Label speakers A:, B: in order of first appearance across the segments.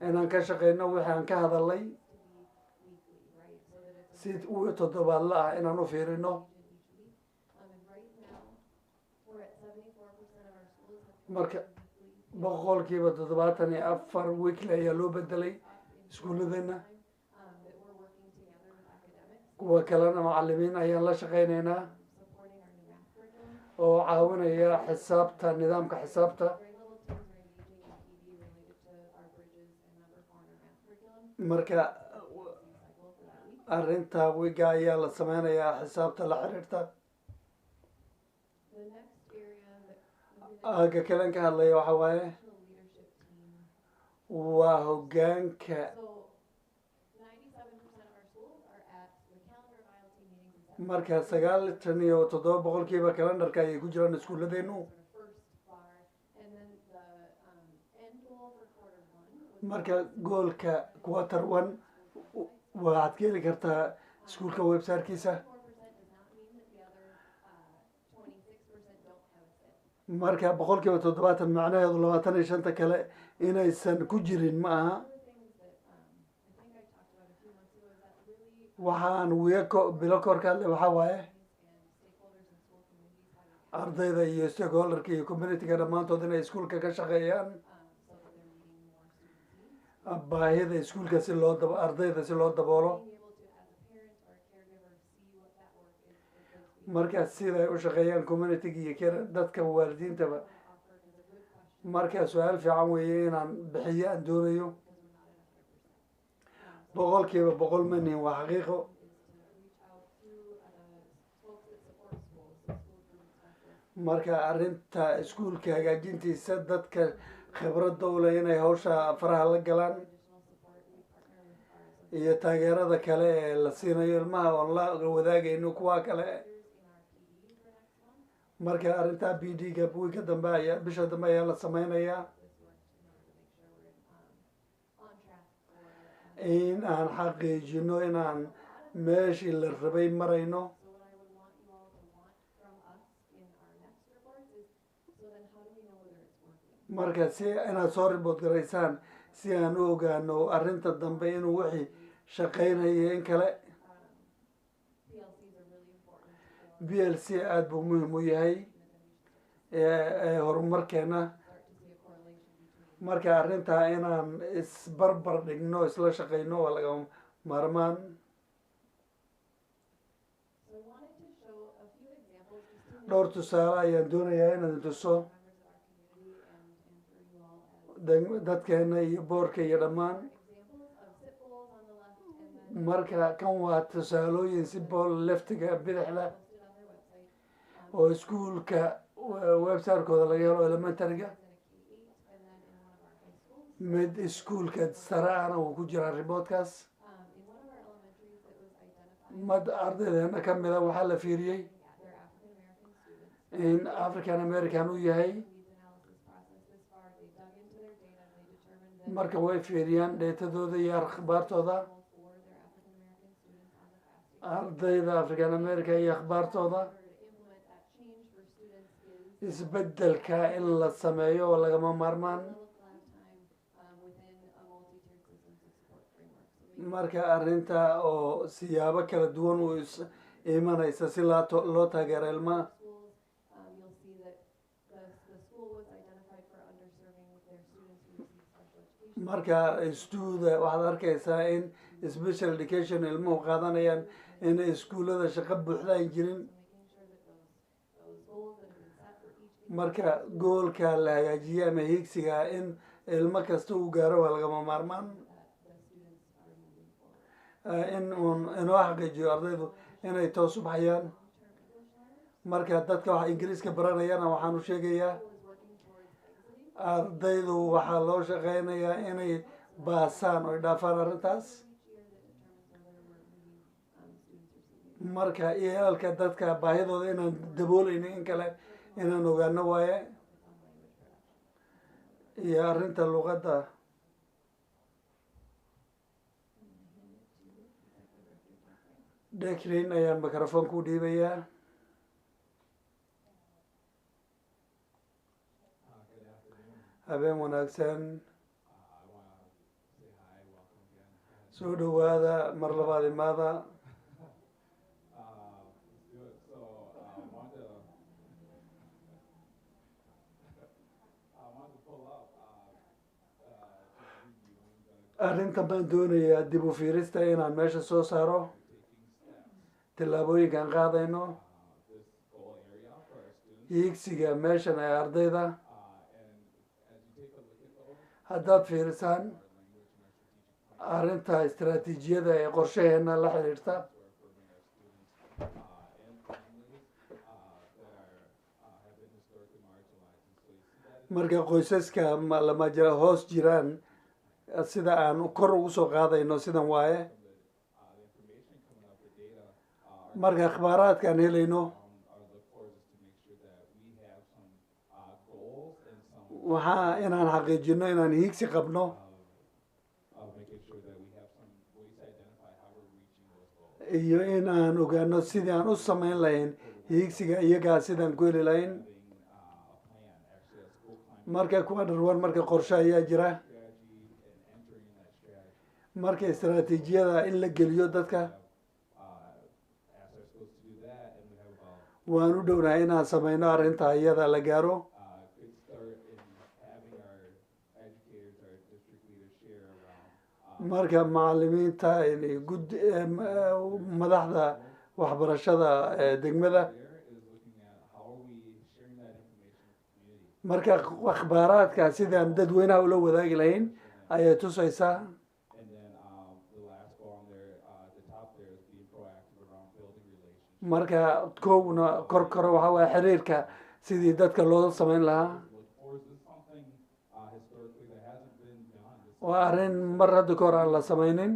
A: inaan ka shaqeyno wixii aan ka hadalay si toddobaadla ah inaan u fiirino marka boqolkiiba 74 weekly ayaa loo bedelay iskuulladeena kuwa kalena macallimiin ayaan la shaqeynaynaa oo caawinaya xisaabta nidaamka xisaabta marka arrinta wiga ayaa la sameynayaa xisaabta la xiriirta aga kalen ka hadlaya waxa waaye waa hoggaanka marka 97 boqolkiiba kalendarka ayay ku jiraan iskuulladeenu marka goolka quarter 1 waxaad ka heli kartaa iskuulka websitekiisa marka boqolkiiba 70 macnaheedu 25 kale inaysan ku jirin ma aha waxaan bilo kor ka hadlay waxaa waaye ardayda iyo stakeholderka iyo communityga dhammaantood inay iskuulka ka shaqeeyaan baahida iskuulka si loo ardayda si loo daboolo marka siday u shaqeeyaan communityga iyo dadka waalidiintaba marka su-aal fiican weeye inaan bixiyo aan doonayo boqolkiiba 100 manihin waa xaqiiqo marka arrinta iskuulka hagaajintiisa dadka khibradda u leh inay hawsha faraha la galaan iyo taageerada kale ee la siinayo ilmaha oon la wadaagayno kuwa kale marka arrinta b d-ga wiilka dambe ayaa bisha dambe ayaa la sameynayaa in aan xaqiijino inaan meeshii la rabay marayno marka si inaad soo ribood garaysaan si aan u ogaano arrinta dambe inuu wixii shaqeynayo in kale b l c aada buu muhiim u yahay horumarkeena marka arrintaa inaan isbarbar dhigno isla shaqeyno waa laga maarmaan dhowr tusaale ayaan doonayaa inaan tuso dadkeena iyo boorka iyo dhammaan marka kan waa tusaalooyin si bool leftiga bidixda oo iskuulka website-kooda laga helo elementaryga mid iskuulka saraana uu ku jiraa riboodkaas mad ardaydeena ka mida waxaa la fiiriyey in african american uu yahay marka way fiiriyaan dheetadooda iyo akhbaartooda ardayda african america iyo akhbaartooda isbeddelka in la sameeyo oo lagama maarmaan marka arrinta oo siyaabo kala duwan u imanaysa si loo taageero ilmaha marka istuuda waxaad arkaysaa in special education ilmuhu qaadanayaan inay iskuullada shaqo buuxda ay jirin marka goolka la hagaajiye ama hiigsiga in ilmo kasta uu gaaro waa lagama maarmaan in uun inoo xaqiijiyo ardaydu inay toos u baxayaan marka dadka wax ingiriiska baranayana waxaan u sheegayaa ardaydu waxaa loo shaqeynayaa inay baasaan oy dhaafaan arrintaas marka iyalka dadka baahidooda inaan dabooleyno in kale inaan ogaano waaye iyo arrinta luqadda decrin ayaan microphone ku dhiibayaa habeen wanaagsan soo dhawaada mar labaad imaada. arrintan baan doonayaa dib u fiirista inaan meesha soo saaro tallaabooyinkaan qaadayno hiigsiga meeshan ee ardayda. haddaad fiirisaan arrinta istaraatiijiyada ee qorshaheena la xiriirta marka qoysaska lamajira hoos jiraan sida aan kor ugu soo qaadayno sidan waaye. marka akhbaaraadkaan helayno waxaa inaan xaqiijino inaan hiigsi qabno iyo in aan ogaano sidii aan u samayn lahayn hiigsiga iyagaa sidaan ku heli lahayn. marka quarter 1 marka qorshe ayaa jira marka istaraatiijiyada in la geliyo dadka waan u dhownahay inaan samayno arrinta iyada la gaaro. marka macalimiinta madaxda waxbarashada degmada marka akhbaaraadka sidaan dadweynaha ula wadaagi lahayn ayay tusaysaa. marka kowna kor waxaa waaya xiriirka sidii dadka loo samayn lahaa. waa arrin mar hadda ka hor aan la samaynin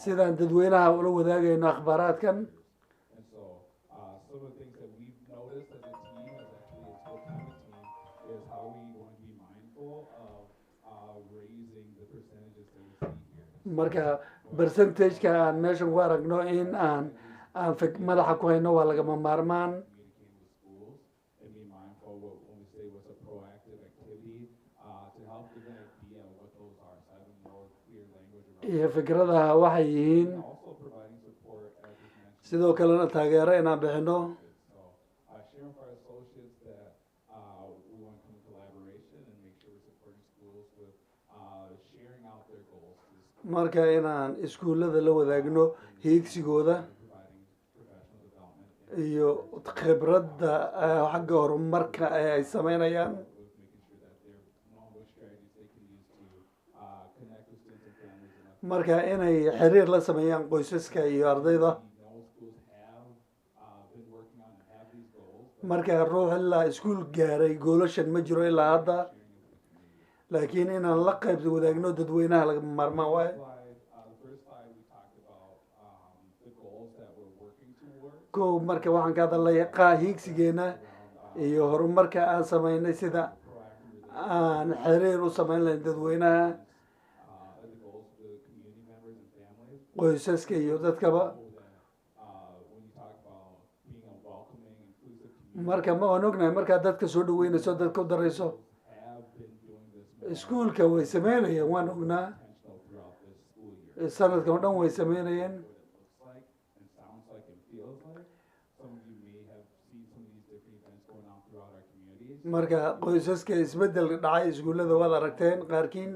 A: sidaan dadweynaha ula wadaagayno akhbaaraadkan. marka percentage-ka aan meeshan ku aragno in aan madaxa ku hayno waa lagama maarmaan. iyo fikradaha waxay yihiin sidoo kalena taageero inaan bixino. marka inaan iskuullada la wadaagno hiigsigooda iyo khibradda xagga horumarka ee ay samaynayaan. marka inay xiriir la sameeyaan qoysaska iyo ardayda. marka ruux ilaa iskuul gaaray goolashan ma jiro ilaa hadda laakiin inaan la qayb wadaagno dadweynaha lagama maarmaan waaye. kow marka waxaan ka hadalnay hiigsigeena iyo horumarka aan samaynay sida aan xiriir u samayn lahayn dadweynaha qoysaska iyo dadkaba. marka ma waan ognahay markaad dadka soo dhaweynayso dadka u darayso iskuulka way sameynayeen waan ognaa sanadkan o dhan way sameynayeen. marka qoysaska isbedel dhacay iskuullada waad aragteen qaarkiin.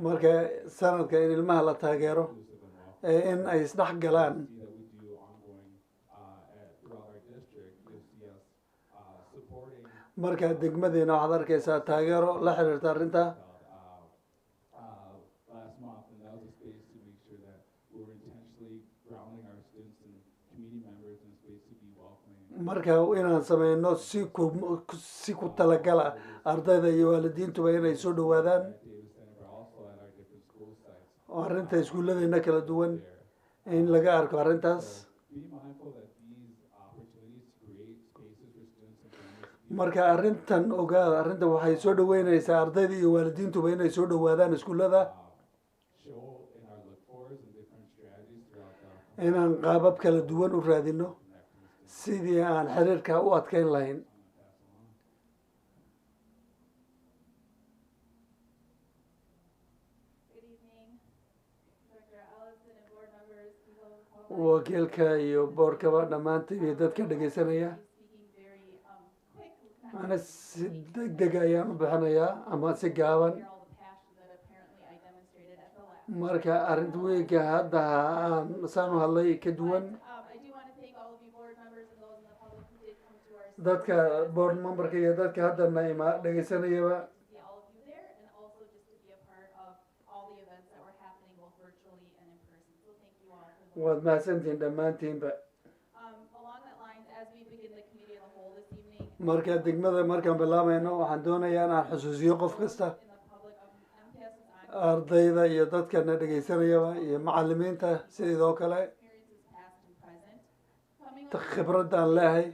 A: marka sanadka in ilmaha la taageero in ay isdhex galaan. marka degmadeena waxaad arkaysaa taageero la xiriirta arrinta. marka inaan sameyno si ku talagala ardayda iyo waalidiintuba inay soo dhawaadaan arrinta iskuulladeena kala duwan in laga arko arrintaas. marka arrintan ogaada arrintan waxay soo dhaweynaysaa ardayda iyo waalidiintuba inay soo dhawaadaan iskuullada. inaan qaabab kala duwan u raadino sidii aan xiriirka u adkeyn lahayn. wakiilka iyo boorkaba dhammaantii iyo dadka dhegaysanaya ana si degdeg ayaan u bixinayaa ama si gaaban marka arrinta weynka hadda aan saan u hadlay ka duwan dadka board memberka iyo dadka haddana ima dhegaysanayaba waad mahadsantihiin dhammaantiinba marka degmada markaan bilaabayno waxaan doonayaa inaan xusuusiyo qof kasta ardayda iyo dadkana dhegaysanayaba iyo macalimiinta sidoo kale khibradaan leehay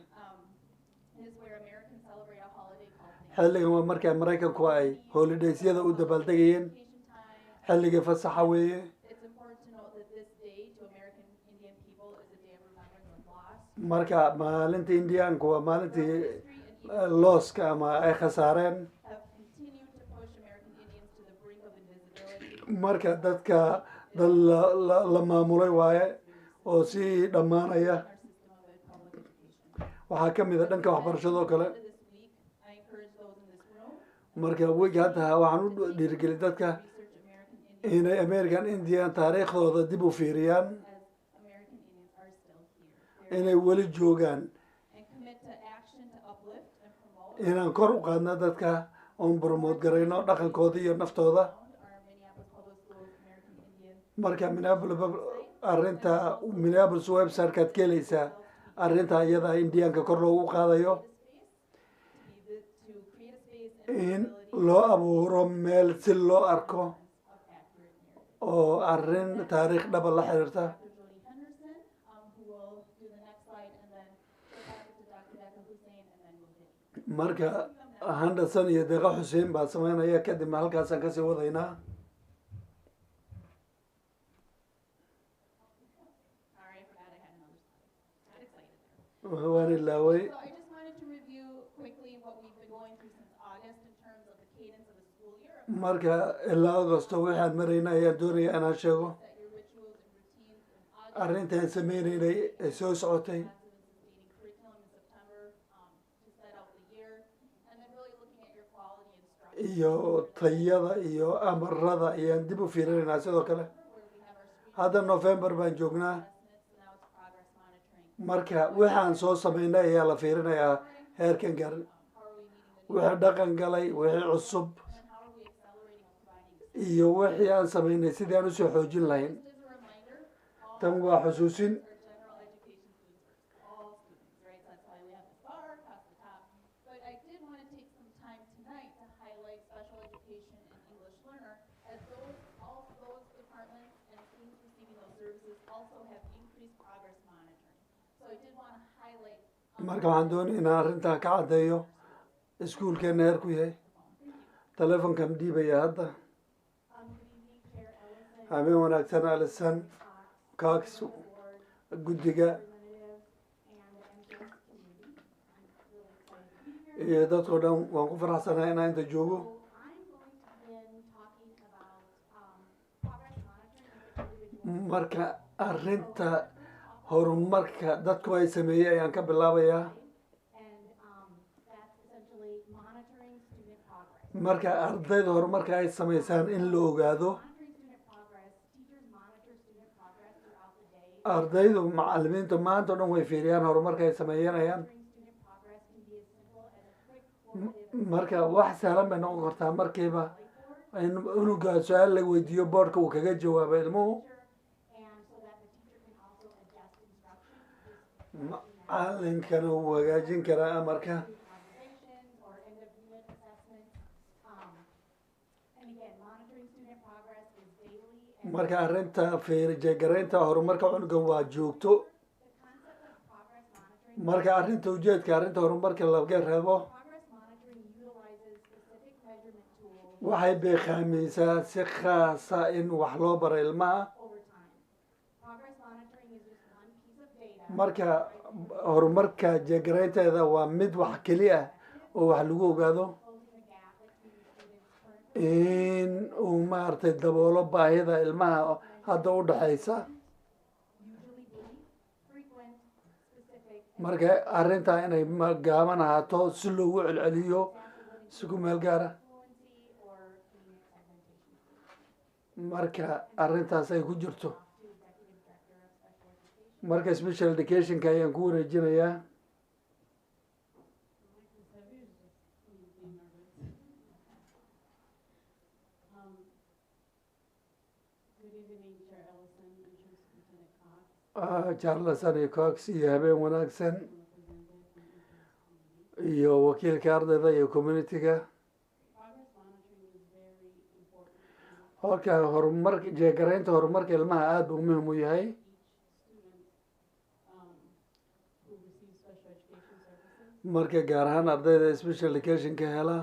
A: xilligan waa markaa maraykanku ay holidaysyada u dabaaldegayeen xilligii fasaxa weeye marka maalinta indiyaanku waa maalintii looska ama ay khasaareen marka dadka dad la maamulay waaye oo sii dhammaanaya waxaa ka mid a dhanka waxbarashadoo kale marka wegi hadda waxaan u dhiirigelin dadka inay american indian taariikhdooda dib u fiiriyaan inay weli joogaan inaan kor u qaadno dadka oon promote garayno dhaqankooda iyo naftooda marka arrinta Minneapolis website-kaad ka helaysaa arrinta iyada indiyaanka kor loogu qaadayo in loo abuuro meel si loo arko oo arrin taariikh dhaba la xiriirta marka Henderson iyo deeqa xuseen baa sameynaya kadibna halkaasaan kasii wadaynaa waan ilaaway marka ilaa agosto waxaan marayna ayaan doonaya inaan sheego arrintaan sameynaynay ee soo socotay iyo tayada iyo amarada ayaan dib u fiirinaynaa sidoo kale hadda November baan joognaa marka waxaan soo sameynay ayaa la fiirinayaa heerkan garan wixii dhaqan galay wixii cusub iyo wixii aan sameynay sidii aan usoo xoojin lahayn tan waa xusuusin marka waxaan doonay inaan arrintaa ka caddeeyo iskuulkeena heer ku yahay telefonkan dhiibaya hadda habeen wanaagsan alisan cox guddiga iyo dadkao dhan waan ku faraxsanahay inaan inta joogo marka arrinta horumarka dadku ay sameeyey ayaan ka bilaabayaa marka ardayda horumarka ay sameysaan in la ogaado ardaydu macalimiintu maanta o dhan way fiiriyaan horumarka ay sameeyanayaan marka wax sahlan bay noqon kartaa markiiba in unuga su-aal la weydiiyo boordka uu kaga jawaabo ilmuhu macalinkana wuu hagaajin karaa amarka marka arrinta jeegaraynta horumarka cunugan waa joogto marka arrinta ujeedka arrinta horumarka laga reebo waxay beekaamaysaa si khaasa in wax loo baro ilmaha marka horumarka jeegaraynteeda waa mid wax keli ah oo wax lagu ogaado in uu maaragtay daboolo baahida ilmaha hadda u dhaxaysa marka arrintaa inay gaaban ahaato si loogu celceliyo si ku meel gaara marka arrintaas ay ku jirto marka special educationka ayaan ku wareejinayaa charleson iyo cox iyo habeen wanaagsan iyo wakiilka ardayda iyo community-ga halka horumarka jeegaraynta horumarka ilmaha aada buu muhim u yahay marka gaar ahaan ardayda special educationka hela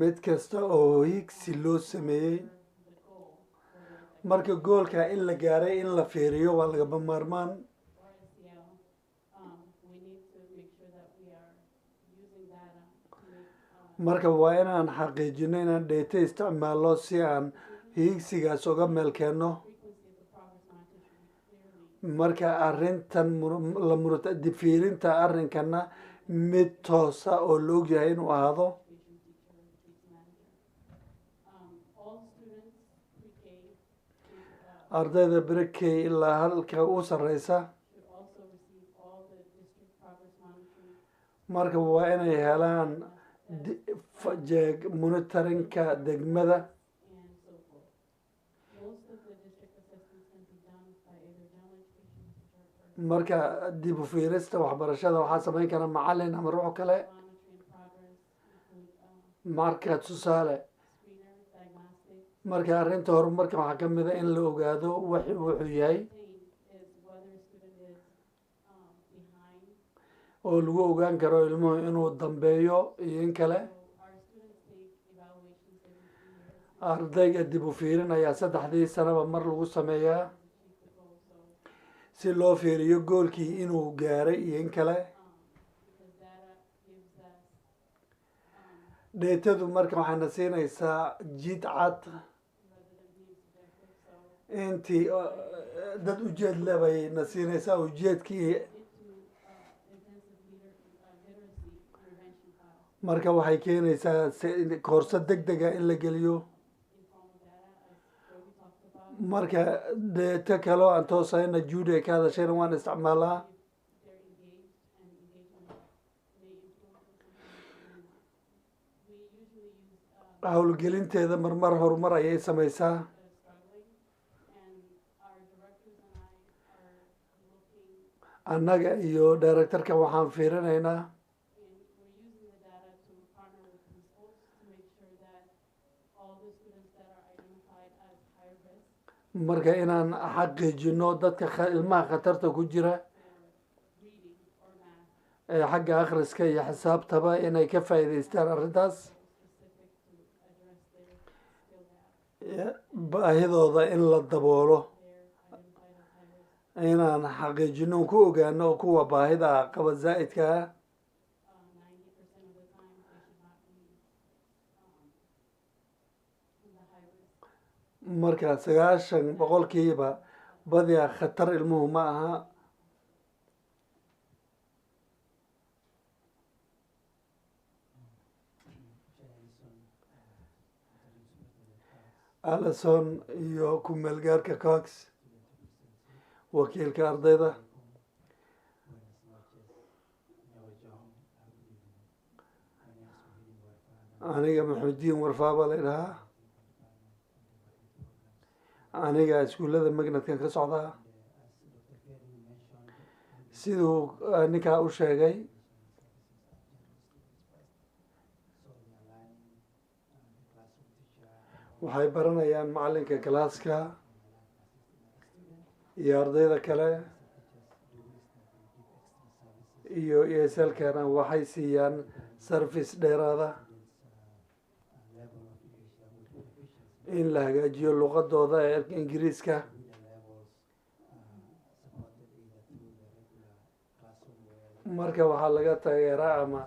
A: mid kasta oo higsi loo sameeyey marka goolka in la gaaray in la fiiriyo waa lagaba maarmaan marka waa inaan xaqiijino inaan dheeta isticmaalno si aan higsigaas uga meel keenno marka arrintan la dib fiirinta arrinkana mid toosa oo la ogyahay inuu ahaado ardayda brekey ilaa halka u sarreysa marka waa inay helaan monitorinka degmada marka dib u fiirista waxbarashada waxaa samayn kara macalin ama ruux kale marka tusaale marka arrinta horumarka waxaa ka mid a in la ogaado wuxuu yahay oo lagu ogaan karo ilmuhu inuu dambeeyo iyo in kale ardayga dib u fiirin ayaa 3 sanaba mar lagu sameeyaa si loo fiiriyo goolkii inuu gaaray iyo in kale dheetadu marka waxayna siinaysaa jid cad intii dad ujeed le bayna siinaysaa ujeedkii marka waxay keenaysaa koorso deg dega in la geliyo marka dheeto kaleo aan toosayna juudi ay ka hadashayna waan isticmaalaa howlgelinteeda marmar horumar ayay samaysaa annaga iyo directorka waxaan fiirinaynaa marka inaan xaqiijino dadka ilmaha khatarta ku jira ee xagga akhriska iyo xisaabtaba inay ka faa'iidaystaan arrintaas baahidooda in la daboolo inaan xaqiijino ku ogaano kuwa baahida qaba zaa'idka ah marka 90% badiyaa khatar ilmuhu ma aha Allison iyo ku-meelgaarka Cox wakiilka ardayda aniga maxuudiin warfaaba la idhahaa aniga iskuullada magnadkan ka socdaa siduu ninkaa u sheegay waxay baranayaan macalinka galaaska iyo ardayda kale iyo eslkana waxay siiyaan service dheeraada in la hagaajiyo luqadooda ee ingiriiska marka waxaa laga taageeraa ama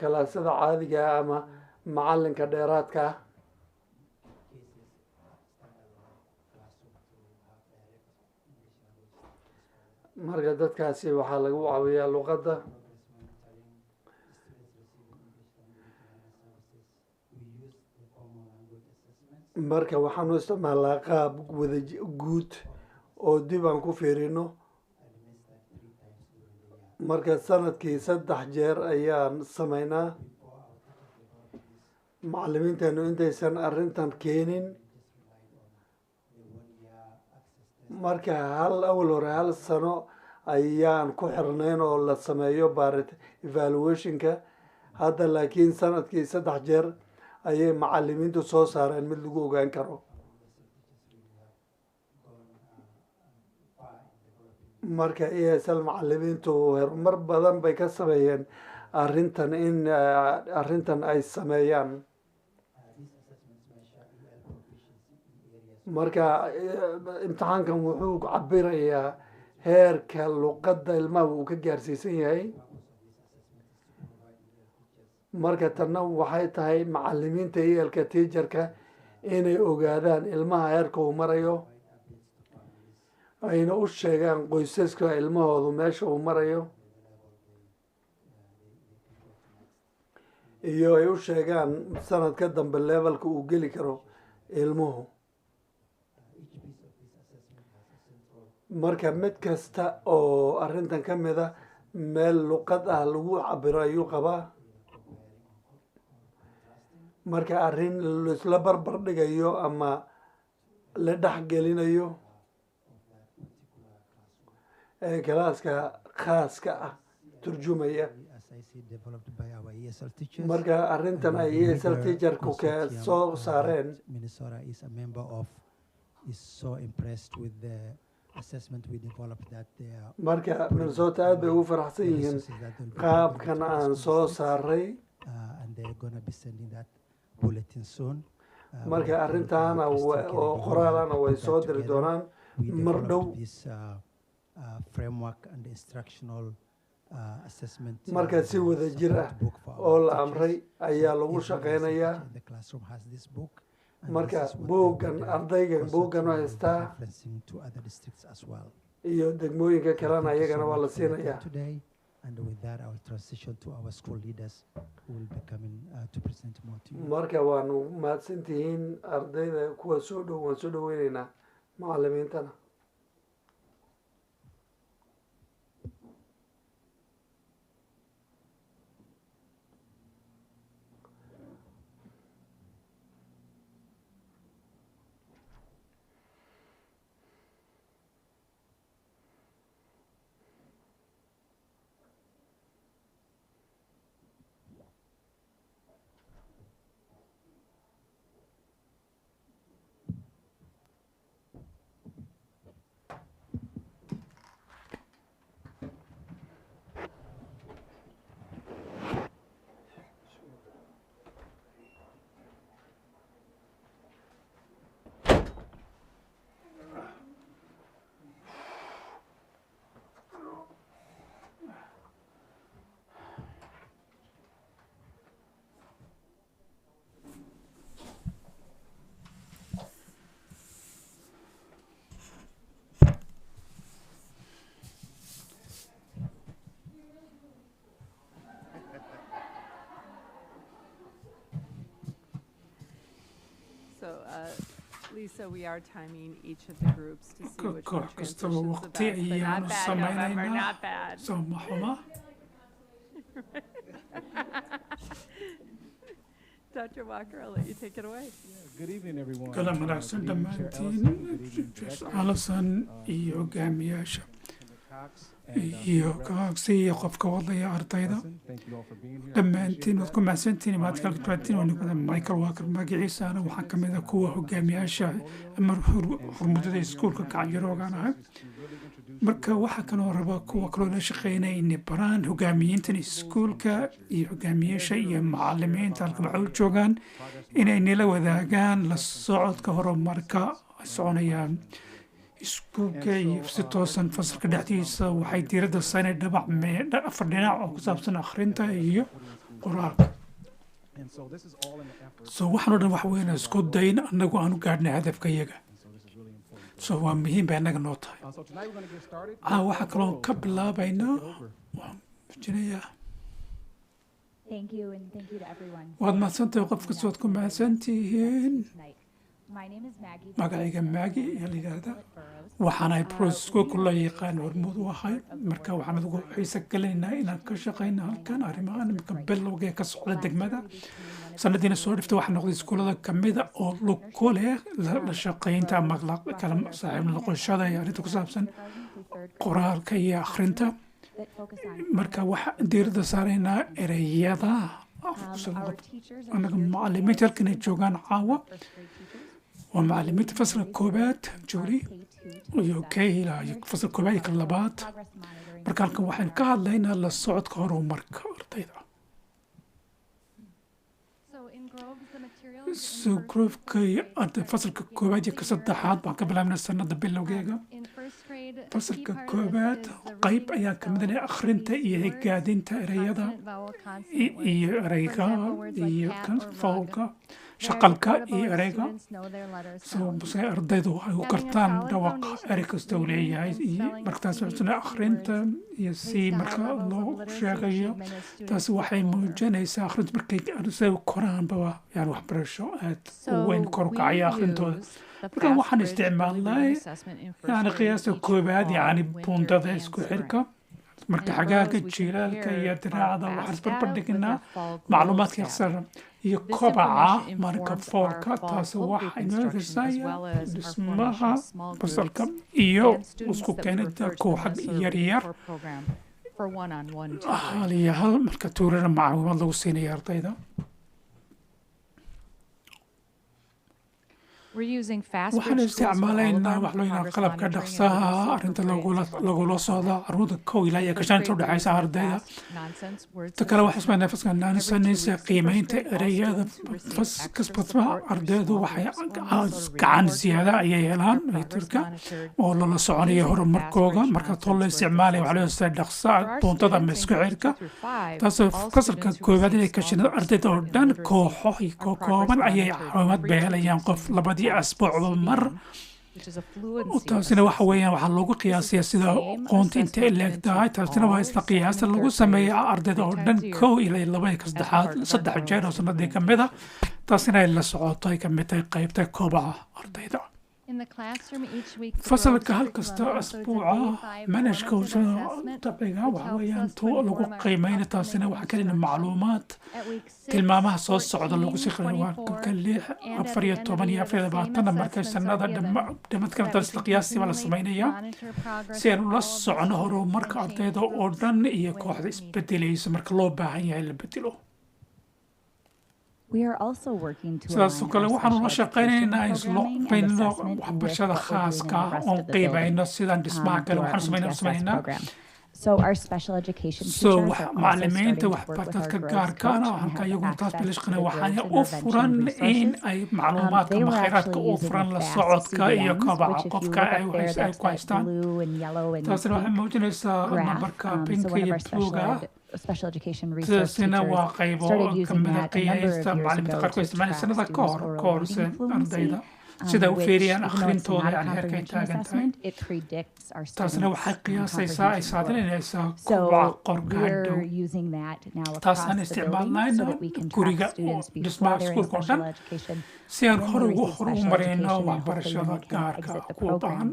A: kalaasada caadiga ama macalinka dheeraadka marka dadkaasi waxaa lagu caawiyaa luqadda marka waxaanu isticmaalnaa qaab wada guud oo dib aan ku fiirino marka sanadkii 3 jeer ayaan samaynaa macallimiinteenu intaysan arrintan keenin marka awal hore 1 sano ayaan ku xirnayn oo la sameeyo evaluationka hadda laakiin sanadkii 3 jeer ayay macallimiintu soo saareen mid lagu ogaan karo marka ESL macallimiintu horumar badan bay ka sameeyeen arrintan ay sameeyaan marka imtixaankan wuxuu cabirayaa heerka luqadda ilmaha uu ka gaarsiisan yahay marka tanna waxay tahay macallimiinta ELka teacherka inay ogaadaan ilmaha heerka uu marayo ayna u sheegaan qoysaska ilmahoodu meesha uu marayo iyo ay u sheegaan sanadka dambe levelka uu geli karo ilmuhu marka mid kasta oo arrintan ka mid a meel luqad ah lagu cabiro ayuu qabaa marka arrin laisla barbar dhigayo ama la dhexgelinayo ee kalaaska khaaska ah turjumaya marka arrintan ay ESL teacherku ka soo saareen marka Minnesota aad bay ugu faraxsan yihiin qaabkan aan soo saaray marka arrintaana oo qoraalana way soo diri doonaan mar dhow marka si wada jir ah oo la amray ayaa lagu shaqeynayaa marka buuggan ardaygan buuggan oo haystaa iyo degmooyinka kalena ayagana waa la siinayaa marka waanu mahadsantihiin ardayda kuwa soo dhow waan soo dhoweyneynaa macallimiintana
B: Lisa, we are timing each of the groups to see which one
C: kastaba
B: transitions the
C: waqti
B: best, but
C: ayaanu
B: not bad, November,
C: samaynaynaa
B: not bad.
C: soo ma xuma
B: Dr. Walker, I'll let you take it away.
D: Good evening, everyone.
C: kala wanaagsan
D: Good evening, Chair
C: dhammaantiin
D: Ellison. Good evening, Director.
C: Allison iyo hogaamiyaasha
D: Cox and,
C: iyo
D: Director
C: kaagsi iyo qofka wadaya ardayda
D: Ellison. Thank you all for being here. I
C: dhammaantiin waad
D: appreciate
C: ku
D: that.
C: mahadsantihiin maad kala duwantiin waa ninkada Michael Walker magaciisaana waxaa ka mid ah kuwa hogaamiyaasha ama hormuudada iskuulka kacayaroogaan ahay marka waxaa kaloo raba kuwa kaloo la shaqeynaya inay baraan hogaamiyiintan iskuulka iyo hogaamiyaasha iyo macallimiinta halka waxay u joogaan inay nila wadaagaan la socodka horumarka ay soconayaan iskuulka iyo si toosan fasalka dhexdiisa waxay diiradda saarnay afar dhinac oo ku saabsan akhrinta iyo qoraalka
D: And so this is all in the effort.
C: so waxaan oo dhan wax weyn isku dayn annagu aanu gaadhnay hadafka iyaga
D: So this is really important.
C: so waa muhiim bay annaga noo tahay
D: So tonight we're going to get started.
C: waxaa kaloo ka bilaabaynaa waan fujinayaa
E: Thank you, and thank you to everyone.
C: waad mahadsantahay qof kasta waad ku mahadsantihiin
E: Tonight. My name is Maggie.
C: magacayga maagi ayaa la yidhaahdaa
E: Burrows.
C: waxaanahay processko kula yaqaan hormuud u ahay marka waxaan ugu xiisa gelinaynaa inaan ka shaqayno halkan arrimahan imika bilowga ka socda degmada sanadiina soo dhiftay waxaa noqday iskuulada kamida oo lug ku leh la shaqaynta ama kala saaxiib noqoshada iyo arrinta ku saabsan qoraalka iyo akhrinta
E: That focus on
C: marka waxaa diiradda saaraynaa ereyada
E: our teachers and
C: anaga macalimiinta halkan ay joogaan caawa
E: first grade teachers.
C: waa macalimiinta fasalka koobaad juuri
E: K2
C: iyo kayla iyo fasalka koobaad iyo kala labaad
E: progress monitoring.
C: marka halkan waxaan ka hadlaynaa la socodka horumarka ardayda
B: So in Groves, the materials.
C: sugroofka iyo arday fasalka koobaad iyo ka saddexaad baan ka bilaabnay sanada bilowgeega
B: In first grade, a key
C: fasalka
B: part of
C: koobaad
B: this is the
C: qayb
B: reading
C: ayaa
B: of
C: ka mid ah akhrinta iyo
B: words,
C: higaadinta ereyada
B: consonant, vowel, consonant words.
C: iyo ereyga
B: For example, words like
C: iyo
B: cat
C: kan
B: or rug.
C: fawlka
B: They are
C: shaqalka
B: decodable
C: iyo
B: and
C: ereyga
B: students know their letter
C: so
B: sounds.
C: si ardaydu ay u
B: Having a
C: kartaan
B: solid
C: dhawaq
B: foundation
C: erey
B: of
C: kasta uu
B: reading
C: leeyahay
B: and
C: iyo
B: spelling
C: markaas
B: ABCD
C: waxsuna akhrinta iyo
B: leads
C: si
B: to high
C: marka
B: levels of
C: loo
B: literacy
C: sheegayo
B: achievement as students
C: taasi waxay
B: get older.
C: muujinaysaa akhrinta markay ardaydu koraanba yani waxbarasho aad u
B: So
C: weyn kor u
B: we
C: kacaya akhrintooda
B: use the
C: marka
B: fast
C: waxaan
B: bridge
C: isticmaalnay
B: early reading assessment in first
C: yani
B: grade
C: qiyaasta
B: each
C: koobaad
B: fall,
C: yani
B: winter,
C: buundada
B: and
C: isku
B: spring.
C: xirka marka
B: And
C: xagaaga
B: Burrows, we
C: jiilaalka iyo
B: compared
C: diraacda
B: our
C: waxaan
B: fast
C: isbarbar
B: data with
C: dhignaa
B: our fall
C: macluumaadka
B: growth
C: ikhsar
B: data.
C: iyo
B: This
C: kobaca
B: information
C: marka
B: informs
C: foolka
B: our fall
C: taasi
B: whole
C: waxa
B: group
C: inoo
B: instruction as
C: eegaysaya
B: well as our
C: dhismaha
B: formation of small
C: fasalka
B: groups
C: iyo
B: and students
C: isku
B: that we
C: keenida
B: refer to them
C: kooxag
B: as our
C: yaryar
B: core program for one-on-one tutoring.
C: hal iyo hal marka tuurada macluumaad lagu siinaya ardayda
B: We're using fast
C: waxaan
B: bridge tools for all of
C: isticmaalaynaa
B: them,
C: wax loo yaqaan
B: progress
C: qalabka
B: monitoring and
C: dhaqsaha
B: literacy for
C: arrinta
B: grades
C: lagula socda caruurta kow ilaa iyo ka
B: First
C: shanta
B: grade, we're
C: udhexaysa
B: using
C: ardayda
B: fast nonsense words
C: ta kale waxaa
B: assessment.
C: ismaynaa faska
B: Every 2
C: naanisanaysa
B: weeks, first
C: qiimaynta
B: grade, all
C: ereyada
B: students receive extra
C: kasbadma
B: support through
C: ardaydu
B: small
C: waxay
B: groups or Minnesota
C: gacan
B: reading
C: siyaada
B: workshop.
C: ayay helaan
B: Their progress
C: mitirka
B: monitored
C: oo lala soconayo
B: using
C: horumarkooga
B: fast
C: marka
B: bridge
C: too la
B: nonsense
C: isticmaalaya
B: words
C: waxaa loo
B: assessment.
C: dhaqsa
B: For our
C: doontada ama
B: students
C: isku
B: in grades
C: xirka
B: 2 through 5,
C: taasoo
B: all
C: fasalka
B: students who
C: koowaad
B: receive
C: inay ka
B: small
C: shidaan
B: group
C: ardayda oo
B: support in
C: dhan
B: literacy
C: kooxo iyo
B: are progress
C: kooban ayay
B: monitored
C: caawimaad
B: every
C: bay
B: 2
C: helayaan
B: weeks
C: qof
B: using
C: labadii
B: fast
C: asbuucba mar
B: CBM, which is a fluency
C: taasina waxa
B: assessment.
C: weeyaan waxaa loogu qiyaasaya
B: This is
C: sida
B: the same
C: aqoonta intay
B: assessment
C: leeg
B: given
C: tahay
B: to
C: taasina waa
B: all
C: isla
B: second
C: qiyaasta
B: and
C: lagu
B: third
C: sameeya
B: graders
C: ardayda oo
B: 3
C: dhan
B: times a
C: kow
B: year
C: ilaa iyo laba iyo ka
B: as
C: saddexaad
B: part of our
C: saddex jeer oo
B: Burrows
C: sanadii ka mid a
B: implementation.
C: taasina ay la socoto ay ka mid tahay qaybta kobaca ardayda
B: In the classroom each week, the
C: fasalka
B: Groves
C: hal kasta
B: curriculum includes a
C: asbuuca
B: day 5
C: manhajka
B: formative
C: usada
B: assessment,
C: dabciga
B: which
C: waxa
B: helps
C: weeyaan
B: us to
C: tuu lagu
B: inform our
C: qiimeyna
B: upcoming
C: taasina waxaa kelina
B: instruction.
C: macluumaad
B: At week 6,
C: tilmaamaha soo socda
B: 14,
C: lagu sii qiray waa
B: 24,
C: ka lix
B: and at
C: afar
B: the
C: iyo
B: end of
C: toban
B: the
C: iyo
B: year,
C: afar iyo
B: the same
C: labaatanna markay
B: assessments are
C: sanada
B: given
C: dhamadkan
B: so that
C: taas
B: we
C: la
B: can
C: qiyaastii baa la
B: continually
C: sameynaya
B: monitor progress
C: si aan
B: of
C: ula
B: all of the
C: socono
B: students
C: horumarka
B: and change
C: ardayda oo
B: groups
C: dhan iyo
B: when
C: kooxda
B: needed.
C: isbedelaysa marka loo baahan yahay la bedelo
E: We are also working to
C: sidaasoo
E: align
C: kale
E: our
C: waxaanu la
E: special education
C: shaqaynaynaa islo
E: programming and
C: qiimino
E: assessment with
C: waxbarashada
E: what we're doing
C: khaaska
E: in the rest
C: oon
E: of the building,
C: qiimayno sidaan dhismaha kale
E: through our
C: waxaanu
E: MPS
C: samaynaa
E: program. So our special education
C: so
E: teachers are also starting
C: macalimiinta
E: to work with our
C: waxbartadka
E: growth
C: gaarka
E: coach
C: ah
E: and
C: halka
E: have
C: iyaguna taas
E: access to
C: bilashqana
E: the
C: waxaana
E: growth
C: u furan
E: intervention
C: in
E: resources.
C: ay macluumaadka
E: They
C: ama
E: were
C: kheyraadka
E: actually
C: u
E: using
C: furan la
E: fast
C: socodka iyo
E: CBMs,
C: kobaca
E: which if you
C: qofka
E: look
C: ay
E: up there, that's
C: ku
E: that
C: haystaan
E: blue and yellow and
C: taasina waxay
E: pink
C: muujinaysaa
E: graph.
C: nambarka
E: So
C: pinka
E: one of
C: iyo
E: our special
C: bluga
E: special education resource
C: sidaasina
E: teachers
C: waa qaybo
E: started using
C: kamida
E: that a number of
C: qiyaasta
E: years
C: macalimiinta
E: ago
C: qaarkood
E: to
C: isticmaalay
E: track
C: sanada ka hor
E: students'
C: ka
E: oral
C: horse
E: reading fluency,
C: ardayda sida u
E: which,
C: fiiriyaan
E: even though it's
C: akhrintooda
E: not a
C: yani heerkay
E: comprehension
C: taagan tahay
E: assessment, it predicts our
C: taasina waxay
E: students'
C: qiyaasaysaa ay
E: comprehension work.
C: saadalinaysaa kobaca
E: So
C: qorka hadhow
E: we're using that now across
C: taasaan
E: the building so
C: isticmaalnayna
E: that we can
C: guriga
E: track students before
C: dhismaha
E: they're in
C: iskuulka oo
E: special
C: dhan
E: education,
C: si aan
E: when
C: hor
E: they
C: ugu
E: receive special
C: horumarino
E: education, and hopefully
C: waxbarashada
E: when they can
C: gaarka
E: exit the
C: kuwa baahan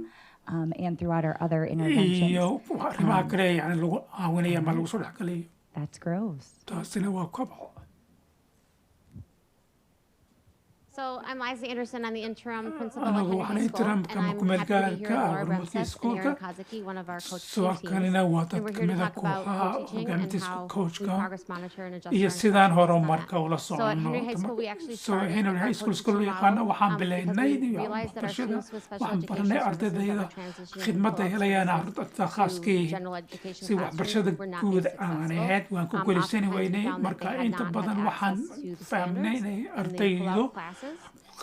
E: program, and throughout our other interventions.
C: iyo arrimaha kale yani lagu caawinayo ama lagu soo dhexgalayo
E: That's Groves.
C: taasina waa kobaco
F: So I'm Liza Anderson. I'm the interim principal
C: Anagu
F: at Kennedy
C: waxaan
F: School,
C: interim
F: and
C: kama
F: I'm
C: kumeel
F: happy to be here
C: gaarka
F: with
C: ah
F: Laura
C: horumarkii
F: Bremseth and
C: iskuulka
F: Aaron Kozicki, one of our coach
C: soo
F: team
C: kalina waa
F: And
C: dad
F: we're here to
C: kamida
F: talk about
C: kooxaha
F: co-teaching and
C: hogaamintiisa
F: how we
C: coachka
F: progress monitor and adjust
C: iyo
F: our
C: sidaan
F: instructions and
C: horumarka
F: that.
C: ula
F: So at Henry High
C: socono
F: School, we actually
C: so
F: started
C: Henry
F: with our
C: High School
F: co-teaching
C: loo yaqaano
F: model,
C: waxaan
F: because
C: bilaynay
F: we realized that our
C: waxbarashada
F: students with special
C: waxaan
F: education
C: baranay
F: services that
C: ardadayda
F: were transitioning from
C: khidmadda
F: co-op
C: helayaan
F: services
C: ardada khaaskii
F: to general education
C: si waxbarashada
F: classrooms were not
C: guud
F: being
C: aan
F: successful.
C: ahayd waan ku guulaysani
F: Oftentimes we
C: weynay
F: found that
C: marka
F: they had
C: inta
F: not
C: badan
F: had
C: waxaan
F: access to the
C: fahmnay
F: standards
C: inay
F: in the
C: ardaydu
F: pull-out classes.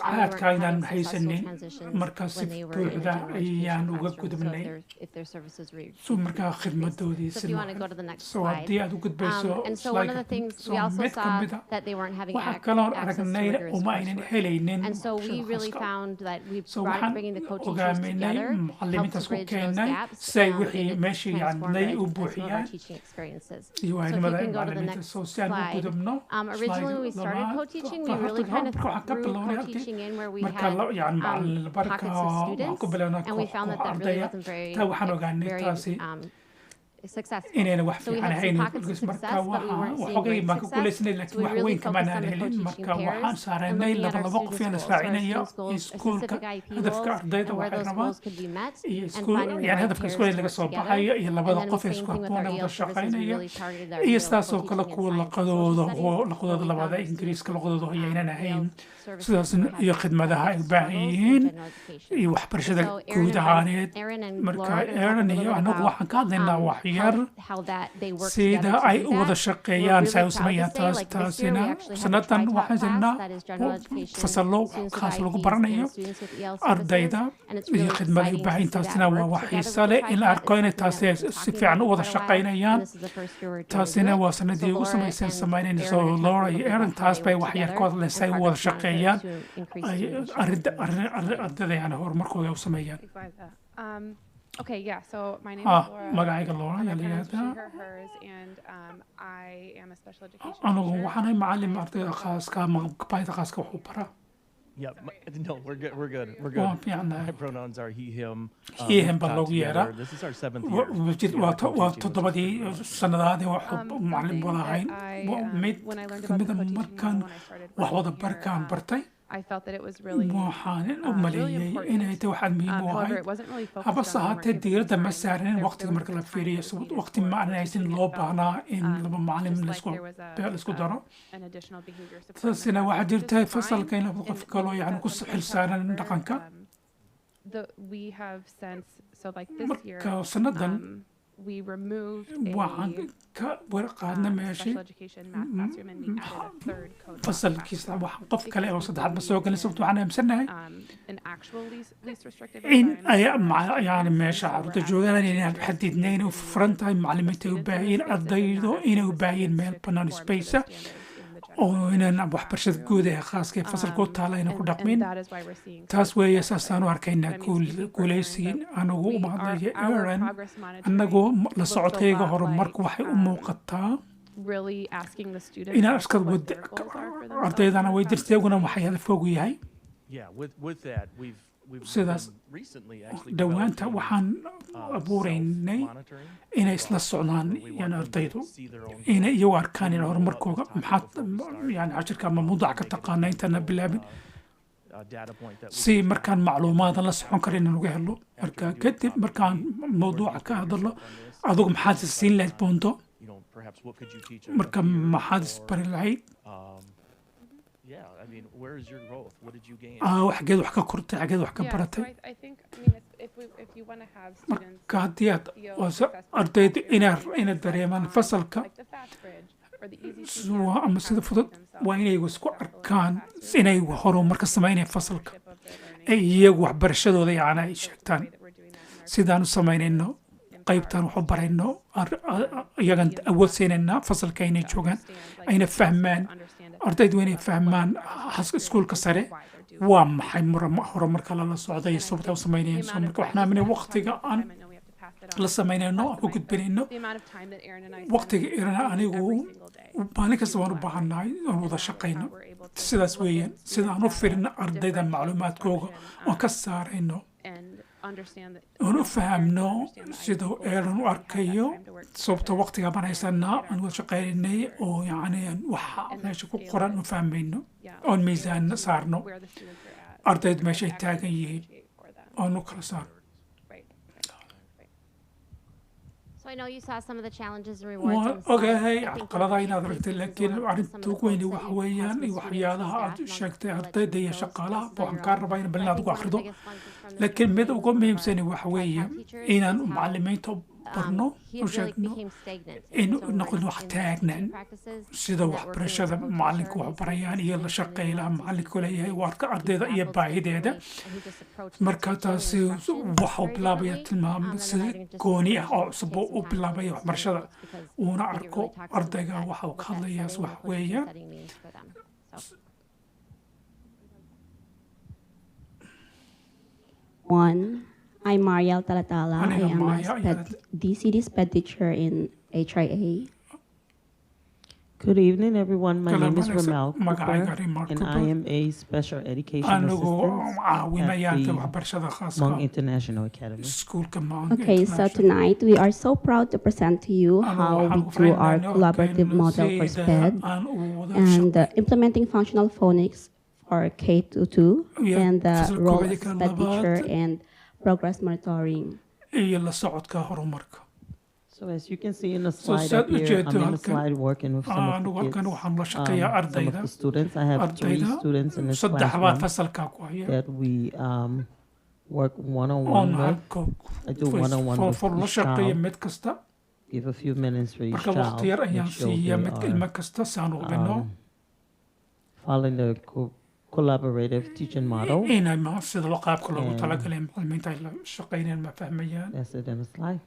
C: qaadka inaan haysanin
F: transitions
C: markaas
F: when
C: si
F: they were in the
C: buuxda
F: general education
C: ayaan uga
F: classroom, so
C: gudubnay
F: if their services
C: so markaa khidmadoodii
F: So if you want to go to the next
C: so
F: slide.
C: haddii aad u gudbayso
F: And so one of the things we also
C: mid ka
F: saw
C: mid a
F: that they weren't having
C: waxaa
F: access
C: kaloon
F: to
C: aragnay
F: rigorous
C: uma aynan
F: coursework.
C: helaynin
F: And so we
C: waxbarashada
F: really
C: khaaska
F: found that we
C: so
F: brought
C: waxaan
F: bringing the co-teachers
C: ogaaminay
F: together helped
C: macalimiintaas
F: to
C: ku
F: bridge those
C: keenay
F: gaps
C: say
F: in
C: wixii
F: its
C: meeshii
F: transformative
C: yacnay u
F: some of our
C: buuxiyaan
F: teaching experiences.
C: iyo
F: So if you
C: waagnimada
F: can go to the
C: macalimiinta
F: next
C: so si aan u
F: slide.
C: gudubno
F: Originally when we started co-teaching, we really kind of threw co-teaching in where we
C: marka
F: had
C: yani macalin barka
F: pockets of
C: waxaan
F: students,
C: ku bilownaa
F: and we
C: koox
F: found
C: koox
F: that that really
C: ardaya
F: wasn't very,
C: taa waxaan ogaanay
F: very
C: taasi
F: successful.
C: inayna wax
F: So we
C: fiican
F: had some
C: ahayn
F: pockets of
C: marka
F: success, but we weren't seeing
C: waxoogay
F: great
C: baan ka
F: success.
C: guulaysanay
F: So
C: laakiin
F: we
C: wax
F: really
C: weyn kamaan
F: focused
C: aan
F: on the
C: helin
F: co-teaching
C: marka waxaan
F: pairs and
C: saaranay
F: looking at
C: laba
F: our
C: laba qof
F: students'
C: yaan
F: goals. So our
C: israacinaya
F: students' goals,
C: iskuulka
F: specific IP
C: hadafka
F: goals,
C: ardayda
F: and where
C: waxay
F: those
C: rabaan
F: goals could be met,
C: iyo
F: and
C: iskuul
F: finding the
C: yani
F: right
C: hadafka
F: pairs
C: iskuul
F: to
C: laga
F: work
C: soo
F: together.
C: baxayo iyo
F: And
C: labada
F: then the
C: qof
F: same
C: isku
F: thing with our
C: habboon wada
F: EL services, we
C: shaqaynaya
F: really targeted our
C: iyo
F: EL
C: sidaas oo kale
F: co-teaching in
C: kuwa
F: science and social
C: laqadooda
F: studies,
C: laqadooda
F: where we
C: labada
F: found the
C: ingiriiska
F: students
C: laqadooda ayaynan
F: EL
C: ahayn
F: services
C: sidaas
F: who had
C: iyo khidmadaha ay u baahan
F: struggles in
C: yihiin
F: general education.
C: iyo waxbarashada
F: So
C: guud ahaaneed
F: Aaron and
C: marka
F: Laura are going to talk a
C: Aaron
F: little
C: iyo
F: bit
C: anagu
F: about
C: waxaan ka hadlaynaa wax yar
F: how that they work
C: sida
F: together to
C: ay
F: do
C: u wada
F: that.
C: shaqeeyaan
F: We're
C: si ay
F: really
C: u
F: proud to
C: sameeyaan
F: say,
C: taas
F: like this year, we
C: taasina
F: actually have a
C: sanadan
F: tri-taught
C: waxaan jirnaa
F: class that is general education,
C: fasallo
F: students with
C: khaas lagu
F: IEPs
C: baranayo
F: and students with EL services,
C: ardayda
F: and it's
C: iyo
F: really
C: khidmada
F: exciting to
C: baahin
F: see
C: taasina
F: that
C: waa
F: work
C: wax
F: together
C: xiisa
F: with
C: leh
F: the
C: in la
F: tri-taught.
C: arko
F: It's
C: inay
F: something
C: taasi
F: that
C: ay
F: we've been
C: si
F: talking
C: fiican
F: about
C: u
F: for
C: wada
F: quite a while,
C: shaqaynayaan
F: and this is the first year we're doing
C: taasina
F: it.
C: waa
F: So
C: sanadii ugu
F: Laura
C: samaysay
F: and
C: samaynayso
F: Aaron are talking a
C: Laura
F: little
C: iyo
F: bit
C: Aaron
F: about how
C: taas
F: they
C: bay
F: work
C: wax yar
F: together
C: ku
F: and
C: hadlaysay u wada
F: progress
C: shaqeeyaan
F: monitoring to increase
C: ay
F: student achievement.
C: ardada yani horumarkooda u sameeyaan
B: Okay, yeah, so my name is Laura.
C: magacayga Laura
B: My
C: ayaa la
B: pronouns
C: yidhaahdaa
B: she, her, hers, and I am a special education
C: anigu
B: teacher.
C: waxaanay macalin ardayda khaaska ama baahida khaaska wax u bara
G: Yeah, no, we're good. We're good. We're
C: waan
G: good.
C: fiicnahay
G: My pronouns are he, him.
C: He,
G: we've
C: him baa
G: taught
C: loogu
G: together.
C: yeeraa
G: This is our 7th year.
C: waa
G: together
C: waa
G: co-teaching, which is
C: toddobadii
G: pretty awesome.
C: sanadaadii wax macalin
B: Something
C: wada
B: that
C: ahayn mid
B: when I learned
C: ka
B: about the
C: mida
B: co-teaching
C: markaan
B: model when I started
C: wax wada
B: working
C: barkaan
B: here,
C: bartay
B: I felt that it was really,
C: waxaan u
B: really
C: maleeyey
B: important.
C: inay tahay waxaad muhiim u
B: However,
C: ahayd
B: it wasn't really focused
C: habase
B: on
C: ahaatee
B: homework
C: diiradda ma
B: every time.
C: saarinin
B: There
C: waqtiga
B: was
C: marka la
B: a time
C: fiiriyo
B: that was needed
C: waqti
B: for
C: ma aan haysin
B: teaching
C: loo
B: itself,
C: baahnaa in laba macalin
B: just like
C: laisku
B: there was
C: laisku daro
B: an additional behavior support in the
C: taasina waxaa
B: classroom, which
C: jirta
B: is
C: fasalka in
B: fine,
C: laba qof
B: and
C: kaloo yani
B: that's
C: ku
B: something,
C: xilsaaran
B: however,
C: dhaqanka
B: we have since, so like this year,
C: marka sanadan
B: we removed
C: waxaan ka warqaadna meeshii
B: special education math classroom and we added a third code
C: fasalkiisa waxaan qof kale oo saddexaad ma soo gelin sababta waxaan aaminsannahay
B: an actual least restrictive
C: in ay
B: environment.
C: yani meesha carruurta joogaan inaan xadidnayn u furan tahay macalimiinta ay u baahiyin ardaydu inay u baahiyin meel bannaan space oo inaan waxbarashada guud ee khaaska ee fasalka u taala ayna ku dhaqmin taas weeye saasaan u arkaynaa guulaysiin anigu u mahadnaya Aaron annagoo la socodkayga horumarku waxay u muuqataa inaan askar ardaydana way jirta iyaguna waxay hadafoogu yahay
G: Yeah, with that, we've
C: sidaas
G: been recently actually
C: dhowaanta
G: developing,
C: waxaan abuuraynay
G: monitoring,
C: inay isla socdaan
G: we
C: yani
G: want them
C: ardaydu
G: to see their own
C: inay iyagu arkaan in horumarkooga maxaad yani cashirka ama mawduuca ka taqaana intaana bilaabin
G: data point that we
C: si markaan macluumaadan la socon karin in uga helo marka kadib markaan mawduuca ka hadalo adigu maxaad is siin lahayd boonto
G: perhaps what could you teach
C: marka maxaad isbari lahayd
G: yeah, I mean, where is your growth? What did you gain?
C: xageed wax ka kortay xageed wax ka baratay marka haddii aad ardaydu inaad dareemaan fasalka ama sida fudud waa inay isku arkaan inay horumar ka samaynayaan fasalka ay iyagu waxbarashadooda yani ay sheegtaan sidaan u samaynayno qaybtaan wax u barayno iyagan awood siinayna fasalka inay joogaan ayna fahmaan ardaydu inay fahmaan iskuulka sare waa maxay horumarka lala socday sababta u samaynayaan soo marka waxaan aaminay waqtiga aan la samaynayno aan u gudbinayno waqtiga irana anigu maalin kasta waan u baahannahay aan wada shaqayno sidaas weeyaan sida aan u firino ardayda macluumaadkooga oon ka saarayno oon u fahamno siduu Aaron u arkayo sababta waqtiga baan haysanaa aan wada shaqaynay oo yani waxa meesha ku qoran u fahmayno oon miisaan saarno ardaydu meesha ay taagan yihiin oon u kala saarno
F: So I know you saw some of the challenges and rewards.
C: waan
F: and stuff.
C: ogahay
F: I think
C: caqaladaha
F: one
C: inaad
F: of the
C: aragtay
F: big
C: laakiin
F: things
C: arrinta
F: is
C: ugu weyni
F: some of the
C: waxa
F: goals that
C: weeyaan
F: you
C: iyo
F: have
C: waxyaalaha
F: with
C: aad
F: students and
C: sheegtay
F: staff,
C: ardayda iyo
F: those
C: shaqaalaha
F: skills
C: waxaan
F: that
C: kaa
F: you're
C: rabaa in
F: on.
C: bal
F: I
C: inaad
F: think
C: ugu
F: one of the
C: akhrido
F: biggest ones is from the
C: laakiin mid
F: students
C: ugu
F: who
C: muhiimsani
F: are
C: waxa weeye
F: part-time teachers
C: inaan
F: how
C: macalimiinta barno
F: he
C: u
F: really
C: sheegno
F: became stagnant.
C: in
F: So we're
C: noqon wax
F: in the
C: taagnan
F: teaching practices
C: sida
F: and that working with
C: waxbarashada
F: the co-teacher,
C: macalinku
F: he
C: wax
F: sees
C: barayaan
F: the
C: iyo la
F: students
C: shaqaylaha
F: learning well,
C: macalinku
F: teaching
C: leeyahay
F: techniques,
C: waarka
F: he
C: ardayda iyo
F: tackles
C: baahideeda
F: differently, and he just approaches
C: marka
F: teaching
C: taasi
F: instruction
C: waxuu
F: very
C: bilaabaya
F: differently
C: tilmaam
F: than the
C: si
F: writing just
C: gooni ah oo
F: instruction.
C: cusub
F: Take
C: oo
F: some
C: u
F: time to
C: bilaabaya
F: listen to
C: waxbarashada
F: notes because
C: uuna
F: I think it
C: arko
F: really talks about
C: ardayga
F: that,
C: waxa uu
F: what
C: ka
F: that
C: hadlayaas
F: setting,
C: wax
F: the co-teaching
C: weeyaan
F: setting means for them. So.
H: I'm Mariel Talatala. I
C: Aniga
H: am
C: Maya
H: a
C: ayaa
H: DCD SPED teacher in HIA.
I: Good evening, everyone. My name is
C: Kalamanaysa
I: Ramel
C: magacayga
I: Cooper,
C: Remark
I: and
C: Cooper
I: I am a special education
C: anigu
I: assistant
C: caawinayaanka
I: at the
C: waxbarashada khaaska
I: Hmong International Academy.
C: iskuulka Mount
H: Okay, so
C: International.
H: tonight we are so proud to present to you
C: Anigu
H: how we
C: waxaan ku
H: do our
C: fahmaynaa
H: collaborative
C: in
H: model for
C: sida
H: SPED
C: aan u wada
H: and
C: shaqeyn
H: implementing functional phonics for K-2
C: Yeah,
H: and the
C: fasalka
H: role
C: koowaad
H: of
C: iyo kan
H: SPED teacher
C: labaad.
H: and progress monitoring.
C: iyo la socodka horumarka
I: So as you can see in the
C: So
I: slide
C: sad
I: up here,
C: ujeedo
I: I'm in the
C: halkan.
I: slide working with some of
C: Anigu
I: the
C: halkan
I: kids,
C: waxaan la shaqeeyaa
I: some of
C: ardayda
I: the students. I have 3
C: ardayda
I: students in this
C: saddex baa
I: classroom
C: fasalka ku haya
I: that we work
C: oon
I: one-on-one with.
C: halka
I: I do one-on-one with
C: for la
I: each
C: shaqeeya
I: child.
C: mid kasta
I: Give a few minutes for each
C: marka
I: child.
C: waqti yar
I: Make
C: ayaan
I: sure
C: siiya
I: they
C: mid
I: are
C: ilmo kasta si aan u hubino
I: following the collaborative teaching model.
C: inay sida loo qaabka loogu
I: And-
C: talagalay macalimiinta ay la shaqeynayaan ma fahmayaan
I: That's it in the slide.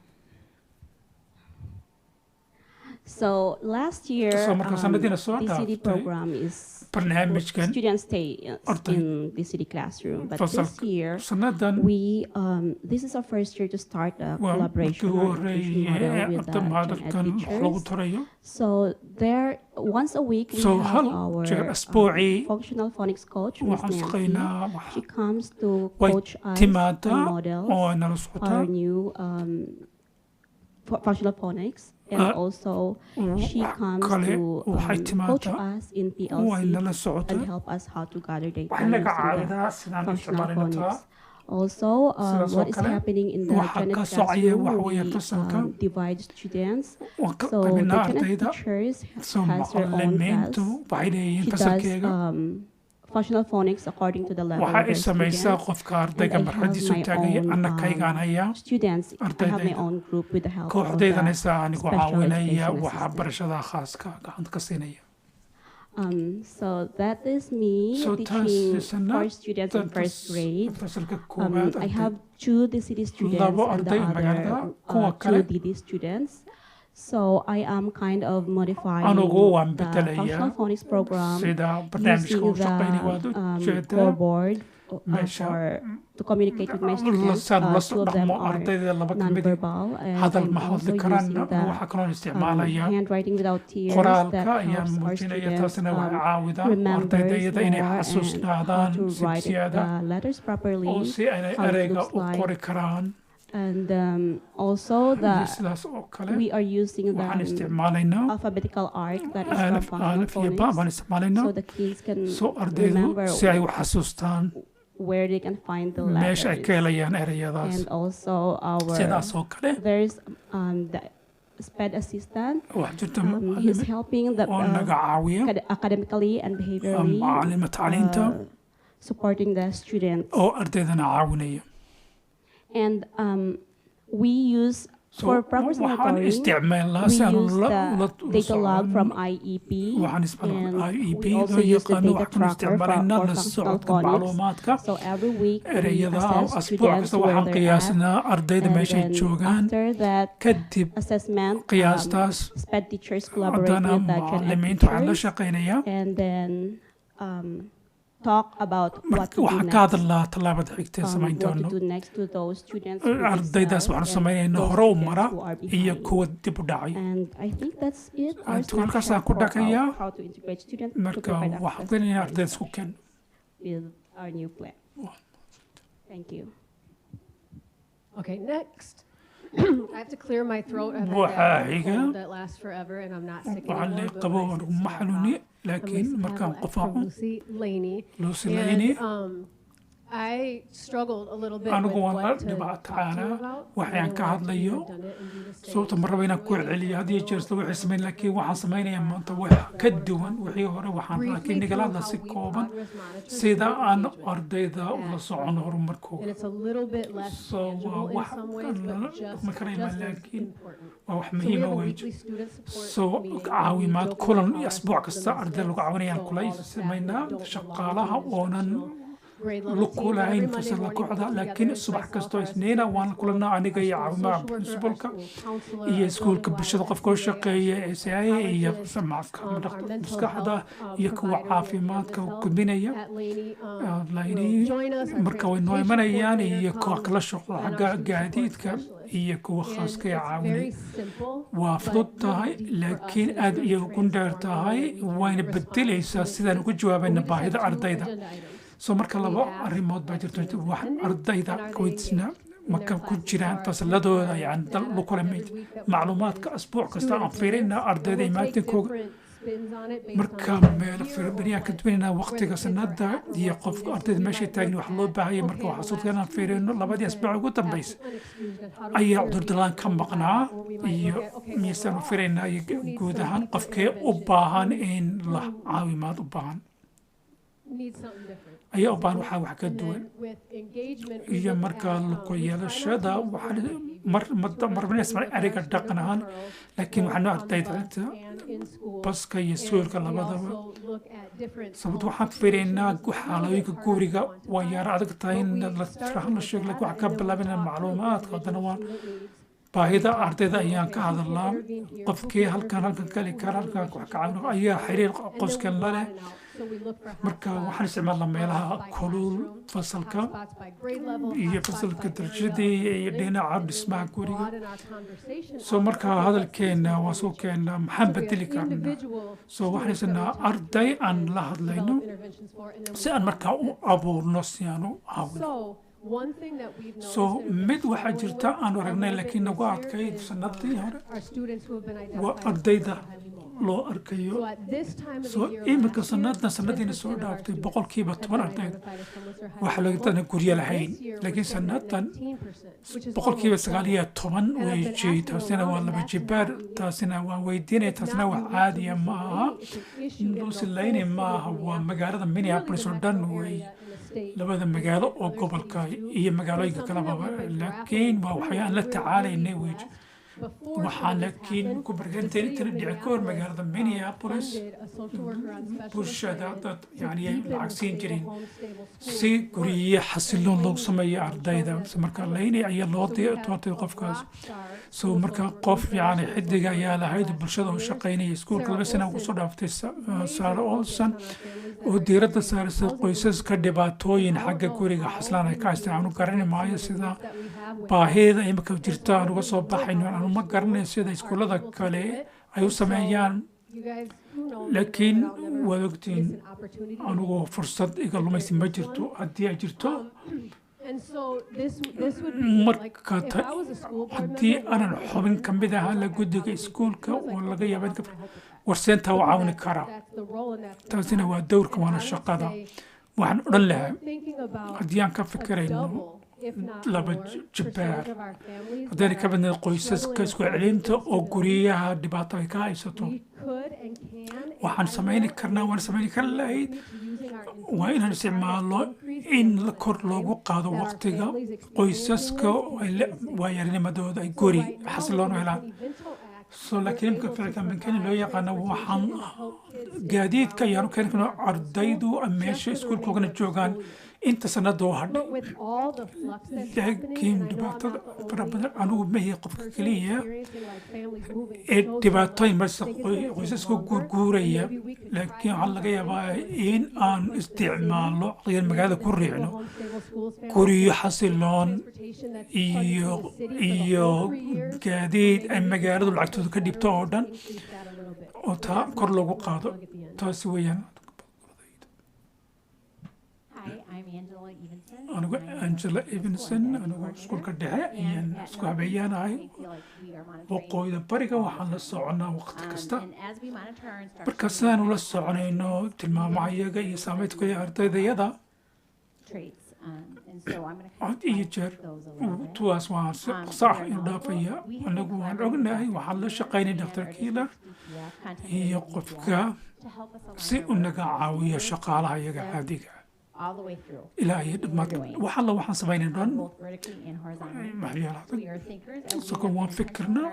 H: So last year,
C: So marka sanadina soo
H: DCD
C: dhaaftay,
H: program is
C: barnaamijkan
H: students stay
C: arday-
H: in DCD classroom, but this
C: fasalka
H: year
C: sanadan
H: this is our first year to start a
C: waa
H: collaboration
C: markii ugu
H: or education
C: horeeyay
H: model
C: ee
H: with
C: arda
H: the
C: macalkan
H: gen ed
C: wax lagu
H: teachers.
C: tarayo
H: So there, once a week, we
C: So
H: have
C: hal
H: our
C: jeer asbuucii
H: functional phonics coach, Miss
C: waxaan
H: Nancy.
C: shaqeynaa
H: She comes to
C: way
H: coach us
C: timaadaa
H: on models,
C: oo ay nala socotaa
H: our new functional phonics, and also she
C: wax
H: comes
C: kale
H: to
C: waxay
H: coach
C: timaadaa
H: us in
C: oo ay
H: PLC
C: nala
H: and
C: socotaa
H: help us how to gather data
C: waxay naga
H: using the
C: caawidaa sidaan u
H: functional
C: isticmaalina taa
H: phonics. Also,
C: Sidaas oo
H: what is
C: kale,
H: happening in the
C: waxa
H: Janet
C: ka socaya
H: classroom,
C: waxa
H: we
C: weeye fasalka
H: divide students.
C: waan ka
H: So the
C: qaybinaa
H: Janet
C: ardayda
H: teachers
C: so
H: has her own
C: macalimiintu
H: class.
C: waxay leeyihiin
H: She does
C: fasalkeega
H: functional phonics according to the level
C: waxa
H: of
C: ay
H: their
C: samaysaa
H: students.
C: qofka ardayga
H: And I have
C: marxadiisu
H: my
C: taagaya
H: own,
C: anna kaygaan hayaa
H: Students, I have my
C: Ardaydayda.
H: own group with the help of
C: kooxdaydanaysa
H: the
C: anigu
H: special
C: caawinaya
H: education
C: waxa
H: assistant.
C: barashada khaaska gacanta ka siinaya
H: So that is me
C: So
H: teaching
C: taas isna
H: four students in first grade.
C: fasalka koowaad
H: I have 2 DCD students
C: Labo
H: and the
C: arday magaalada, kuwa
H: other
C: kale.
H: 2 DD students. So I am kind of modifying
C: Anigu waan
H: the
C: bedelaya
H: functional phonics program
C: sida barnaamijka
H: using
C: u shaqeynay waad u
H: the
C: jeedaa
H: scoreboard
C: meesha
H: to communicate with my students.
C: saan la
H: 2 of them
C: dhaqmo
H: are
C: ardayda laba ka mid
H: non-verbal, and
C: hadal
H: I'm
C: ma
H: also
C: hadli karaan
H: using the
C: waxa kaloo isticmaalaya
H: handwriting without tears that
C: qoraalka ayaa
H: helps our
C: muujinaya
H: students
C: taasina waxay caawidaa
H: remember
C: ardayda iyada inay
H: more and how
C: xasuusnaadaan
H: to
C: si
H: write
C: siyaada
H: the letters properly.
C: oo si aanay
H: how it
C: ereyga
H: looks
C: u
H: like.
C: qori karaan
H: And also
C: iyo sidaas oo kale
H: we are using
C: waxaan
H: the
C: isticmaalaynaa
H: alphabetical art that is from
C: alif
H: functional
C: alif iyo ba baan
H: phonics,
C: isticmaalaynaa
H: so the kids can
C: soo ardaydu
H: remember
C: si ay u xasuustaan
H: where they can find the
C: meesha ay ka
H: letters.
C: helayaan ereyadaas
H: And also
C: sidaas oo kale
H: there's the SPED assistant.
C: wax jirta
H: He's
C: macalimiin
H: helping the
C: oo naga caawiya
H: academically and behaviorally
C: macalima tacliinta
H: supporting the students.
C: oo ardaydana caawinaya
H: And we use
C: So,
H: for progress
C: waxaan
H: monitoring.
C: isticmaalnaa
H: We
C: si aan
H: use the data log from IEP,
C: waxaan isticmaalnaa
H: and
C: IEP
H: we also
C: loo
H: use the
C: yaqaano
H: data
C: waxaan
H: tracker
C: isticmaalaynaa
H: for
C: la
H: functional
C: socodka
H: phonics.
C: macluumaadka
H: So every week we
C: ereyada
H: assess
C: asbuuc
H: students
C: kasta
H: where
C: waxaan
H: they're at,
C: qiyaasnaa ardayda
H: and
C: meeshay
H: then
C: joogaan
H: after that
C: kadib
H: assessment,
C: qiyaastaas
H: SPED teachers collaborate
C: haddana
H: with the Gen Ed
C: macalimiinta waxaan la
H: teachers,
C: shaqaynayaa
H: and then talk about what to do
C: waxaan ka
H: next.
C: hadalnaa tallaabada xigta ee samayn
H: What to
C: doono
H: do next to those students who
C: ardaydaas
H: excel
C: waxaan
H: and
C: samaynaynaa
H: those
C: hore u
H: students
C: mara
H: who are
C: iyo
H: behind.
C: kuwa dib u dhacay
H: And I think that's it. Our
C: Inta halkaasaan
H: snapshot
C: ku
H: for
C: dhakayaa.
H: how to integrate students to
C: marka
H: provide
C: waxaan
H: access
C: keenayaa
H: to
C: ardayda isku keen
H: with our new plan. Thank you.
J: Okay, next. I have to clear my throat. I've had
C: Waxaa
J: that
C: xiga.
J: cold that lasts forever, and I'm not sick
C: waxaan
J: anymore.
C: lee
J: but
C: qabo
J: when I
C: anigu
J: sit
C: ma
J: still, I
C: xanuuni
J: cough. I'm
C: laakiin
J: Lisa
C: markaan
J: Cadillac
C: qofaaco
J: from Lucy Laney.
C: Lucy Laney.
J: And I struggled a little bit
C: anigu
J: with
C: waan la
J: what to
C: dhibaato
J: talk to you
C: caanaa
J: about.
C: waxaan ka hadlayo sababta ma rabo inaan ku celceliyo had iyo jeer sida wixii samayn laakiin waxaan samaynayaa maanta wax ka duwan wixii hore waxaan laakiin nagala hadla si kooban sida aan ardayda ula socono horumarkooda
J: And it's a little bit less
C: so waa
J: tangible in
C: wax
J: some ways, but just
C: ma karayma
J: as
C: laakiin
J: important.
C: waa wax
J: So we
C: muhiim
J: have
C: ah
J: a
C: weeye
J: weekly student support
C: so
J: meeting.
C: caawimaad
J: We
C: kulan
J: joke
C: asbuuc
J: about
C: kasta
J: the
C: arday lagu caawinayaan
J: so
C: kula
J: all the staff
C: samaynaa
J: that don't belong to
C: shaqaalaha
J: the
C: oonan
J: instructional grade level
C: lu
J: team, but
C: kulahayn
J: every Monday
C: fasalla
J: morning
C: kooxda
J: we get
C: laakiin
J: together,
C: subax
J: myself,
C: kastoo
J: our
C: isniina
J: assistant
C: waan la
J: principal,
C: kulanaa aniga iyo
J: our
C: caawimaha
J: social worker, our
C: principalka
J: school counselor,
C: iyo
J: our
C: iskuulka
J: building
C: bulshada
J: wide
C: qofka u
J: SBA,
C: shaqeeya
J: our
C: ee SIA iyo
J: psychologist, our mental
C: maskaxda
J: health,
C: iyo kuwa
J: provider with
C: caafimaadka
J: Campus Health
C: gudbinaya
J: at Laney,
C: layni
J: will join us. Our
C: marka way noo
J: transportation
C: imanayaan
J: coordinator
C: iyo kuwa
J: comes,
C: kala shaqo
J: and our
C: xagga
J: student support
C: gaadiidka
J: specialist.
C: iyo kuwa
J: And
C: khaaska ee
J: it's
C: caawinaya
J: very simple,
C: waa
J: but
C: fudud
J: really
C: tahay
J: deep for us,
C: laakiin
J: and it's
C: aad
J: really
C: iyo ugu dheer
J: transforming the
C: tahay
J: way we can
C: wayna
J: respond to
C: bedelaysaa
J: student
C: sidaan uga
J: needs.
C: jawaabayna
J: But we just
C: baahida
J: had two
C: ardayda
J: agenda items.
C: so marka laba arrimood baa jirto wax ardayda koydisna marka ku jiraan fasalladooda yani dal lu kala mid macluumaadka asbuuc kasta aan fiirina ardayda imaatinkooga marka meel fiirinayaa ka duwanayna waqtiga sanada iyo qofka ardayda meesha taagni wax loo baahaya marka waxaa suurtagal inaan fiirino labadii asbuuc ugu dambaysa ayaa cudurdalaan ka maqnaa iyo miisaan u fiiraynaa iyo guud ahaan qofkee u baahan in la caawimaad u baahan ayaa u baahan waxaa wax ka duwan iyo marka luqo yeelashada marmarbanaysa ariga dhaqan ahaan laakiin waxaa noo ardayda baska iyo suulka labadaba sababto waxaan fiiraynaa xaalooyinka guriga waa yaara adag tahay in la tirahan la sheego laakiin waxaa ka bilaabina macluumaadka haddana waa baahida ardayda ayaan ka hadalnaa qofkii halkan gali kara halkan wax ka caawin ayaa xiriir qoskan la leh marka waxaan isticmaalnaa meelaha kulul fasalka iyo fasalka darajadii iyo dhinaca dhismaha guriga soo marka hadalkeena waa soo keena maxaan bedeli karnaa soo waxaan isnaa arday aan la hadlayno si aan markaa u abuurno si aan u caawino so mid waxaa jirta aan aragnay laakiin nagu adkay sanadii hore waa ardayda loo arkayo soo iminka sanadiina soo dhaaftay 10% ardayda waxa laga dana guryo lahayn laakiin sanadan 9% way jeey taasina waa laba jibaar taasina waa weydiinaya taasina wax caadiya ma aha lusilayni ma aha waa magaalada Minneapolis oo dhan way labada magaalo oo gobolka iyo magaalooyinka kaleba laakiin waa waxyaan la tacaalaynay weji waxaan laakiin ku barkanteen inta dhici ka hor magaalada Minneapolis bulshada dad yani ay lacag siin jireen si guryiyo xasiloon loogu sameeyo ardayda marka layni ayaa loo doortay qofkaas soo marka qof yani xidiga ayaa lahayd bulshada oo shaqaynaya iskuulka laba sano ugu soo dhaaftay Sara Olson oo diiradda saaraysa qoysaska dhibaatooyin xagga guriga xaslaan ay ka haystaan aanu garan maayo sida baahida imika jirta aan uga soo baxayno aanu ma garanayo sida iskuullada kale ay u sameeyaan laakiin waad ogtiin anugu fursad iga lumaysi ma jirto haddii ay jirto marka haddii aanan xubin ka mid ahaa la guddiga iskuulka oo laga yaaba warseenta u caawini karaa taasina waa dowrka waana shaqada waxaan odhan lahaa haddii aan ka fikirayno laba jibaar haddayna ka badnayd qoysaska isku celinta oo guryaha dhibaato ay ka haysato waxaan samayni karnaa waan samayni kar lahayd waa inaan isticmaalo in kor loogu qaado waqtiga qoysaska waayarnimadooda ay guri xasiloon u helaan soo laakiin imka ficilka minkani loo yaqaano waxaan gaadiidka ayaanu keeni karno ardaydu meesha iskuulkoogana joogaan inta sanada oo hadhay laakiin dhibaatada fara badan anugu mahi qofka keliya ee dhibaatooyin marse qoysaska guurguuraya laakiin waxaa laga yaabaa in aan isticmaalo caqligan magaalada ku riixno guryo xasiloon iyo gaadiid ay magaaladu lacagtooda ka dhibto oo dhan oo taa kor loogu qaado taasi weeyaan anigu Angela Evanson anigu iskuulka dhexe ayaan isku habeeyaanahay waqooyida bariga waxaan la soconaa waqti kasta marka sidaan ula soconayno tilmaamaha iyaga iyo saameydkooda ardaydayada
E: And so I'm going to
C: had iyo jeer tuwaas waan sax in dhaafaya anagu waan ognahay waxaan la shaqaynay Dr. Keeler iyo qofka si uu naga caawiyo shaqaalaha iyaga caadiga
E: all the way through.
C: ilaa iyo dhammaadka waxa la waxaan samaynay dhan
E: Both vertically and horizontally.
C: maxyaalaha
E: We are thinkers as we
C: soo waan fikirnaa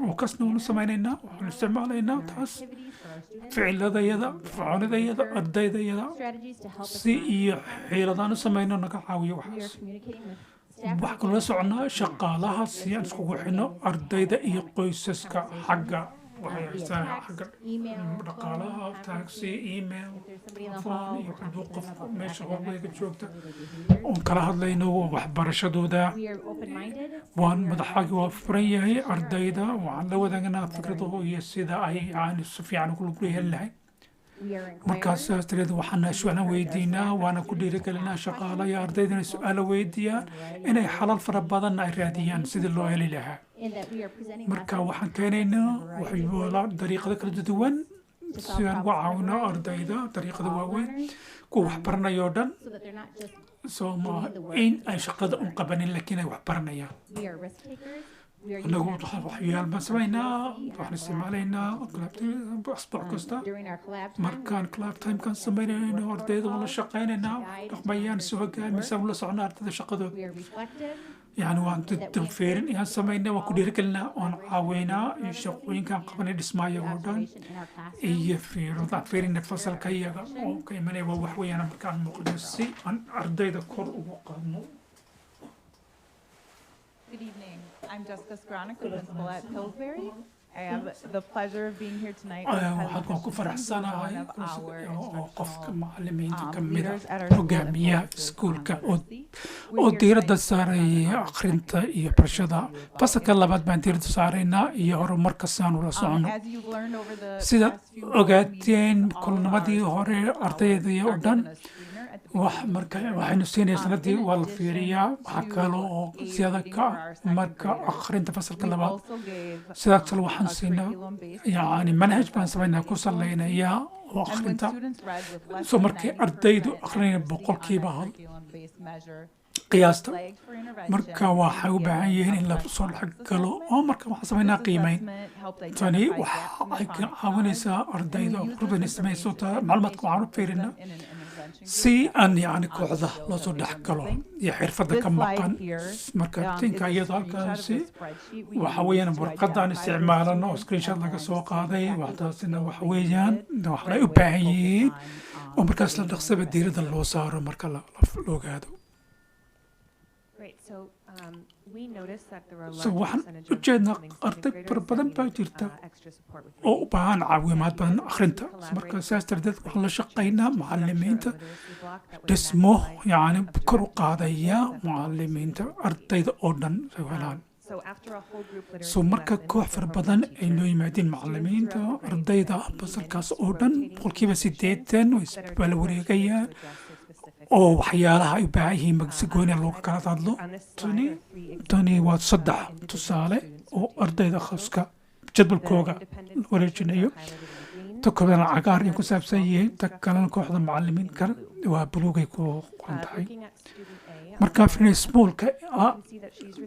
C: oo kasna waan samaynaa waxaan isticmaalaynaa taas
E: activities for our students,
C: ficiladayada fircoonadayada ardaydayada
E: strategies to help us
C: si iyo xiiladaan u samayno naga caawiyo
E: we are
C: waxaas
E: communicating with staff
C: waxaan kaloo soconaa shaqaalaha si aan iskugu xidhno ardayda iyo qoysaska xagga waxay haystaan xagga dhaqaalaha taxi email phone iyo hadduu qof meesha hormeyga joogta oon kala hadlayno waxbarashadooda
E: we are open-minded.
C: waan madaxaagi waa furan yahay ardayda waxaan la wadaaganaa fikradaho iyo sida ay aan si fiican ugu lug heli lahayn
E: We are
C: markaas
E: inquiring
C: sidaas waxaan su'aalo weydiinaa waana ku dhiirigelinaa shaqaalaha iyo ardayda inay su'aalo weydiiyaan inay xalal fara badan ay raadiyaan sidii loo heli lahaa
E: in that we are presenting
C: marka waxaan keenaynaa waxyaalo dariiqado kala duwan si aan uga caawino ardayda dariiqada waaweyn kuwa wax baranaya oo dhan
E: so that they're not just
C: soo ma in ay shaqada u qabanin laakiin ay wax baranayaan
E: we are risk takers. We are
C: anagu
E: using our
C: waxyaal baan samaynaa waxaan isticmaalaynaa asbuuc kasta
E: during our collab time.
C: markaan club timekan samaynayno ardayda wala shaqaynaynaa dhaqmayaan si hogaamisaan ula socno ardayda shaqadooda
E: We are reflective.
C: يعني waan dadfeerin inaan samayna waan ku dhiirigelinaa oon caaweynaa iyo shaqooyinkaan qabanay dhismaayo oo dhan
E: Observation in our classroom.
C: iyo fiirodaan feerina fasalka iyaga oo ka imanaya waa wax weeyaan markaan muuqdo si aan ardayda kor ugu qaadno
B: Good evening. I'm Jessica Skronik, the principal at Pillsbury. I have the pleasure of being here tonight with
C: waxaan ku faraxsanahay
B: one of our
C: oo qofka macallimiinta ka
B: instructional
C: mid
B: leaders
C: ah
B: at our school,
C: hogaamiyaha
B: MPS,
C: iskuulka
B: Felicity.
C: oo
B: We're here
C: diiradda
B: tonight to
C: saaraya akhrinta iyo barashada fasalka labaad baan diiradda saaraynaa iyo horumarka si aan ula socono
B: as you've learned over the
C: sida
B: past few
C: ogaateen
B: meetings, all
C: kulnamadii
B: our
C: hore
B: students
C: ardayda oo
B: are
C: dhan
B: given a screener at the
C: wax
B: beginning.
C: marka waxaynu siinaya sanadii waa la fiiriyaa waxaa kale oo siyada ka marka akhrinta fasalka
B: We
C: labaad
B: also gave
C: sidaa kale waxaan
B: a
C: siinaa
B: curriculum-based
C: yacni manhaj baan samaynaa ku saleynayaa oo
B: and when
C: akhrinta
B: students read with less
C: so
B: than
C: markay
B: 90%
C: ardaydu akhrinaya
B: accuracy on
C: boqolkiiba
B: that
C: hal
B: curriculum-based measure,
C: qiyaasta
B: flagged for intervention
C: marka waxay u baahan yihiin in la soo dhex galo oo marka waxaan samaynaa qiimeyn tani waxa ay ka caawinaysaa ardayda oo qurbani samayso macluumaadka waxaan u fiirinaa si aan yacni kooxda loo soo dhex galo iyo xirfadda ka maqan marka tinka iyada halkaasi waxa weeyaan warqadaan isticmaalano oo screenshot laga soo qaaday waxdaasina waxa weeyaan waxay u baahan yihiin oo markaas la dhaqsaba diiradda loo saaro marka la ogaado
F: Great, so we noticed that there were a
C: so
F: large
C: waxaan
F: percentage
C: u
F: of
C: jeednaa
F: including
C: arday
F: second
C: fara
F: graders
C: badan
F: that
C: baa
F: needed,
C: jirta
F: extra support with
C: oo u
F: reading.
C: baahan caawimaad badan akhrinta
F: Collaborate
C: marka saas darteed waxaan la shaqaynaa
F: to structure a
C: macallimiinta
F: literacy block that would
C: dhismo
F: maximize
C: yacni kor u
F: observation
C: qaadaya
F: skills and
C: macallimiinta ardayda oo dhan ay helaan
F: So after a whole group literacy
C: so marka
F: lesson
C: koox fara
F: performed
C: badan
F: by
C: ay noo
F: teachers,
C: yimaadeen macallimiinta ardayda fasalkaas oo dhan boqolkiiba siddeetan way isbala wareegayaan oo waxyaalaha ay u baahan yihiin si gooni looga kala hadlo tani waa saddex tusaale oo ardayda khaska jadwalkooga la wareejinayo ta kalena cagaar ay ku saabsan yihiin ta kalena kooxda macallimiinka waa buluugay ku qoran tahay markaa finismoolka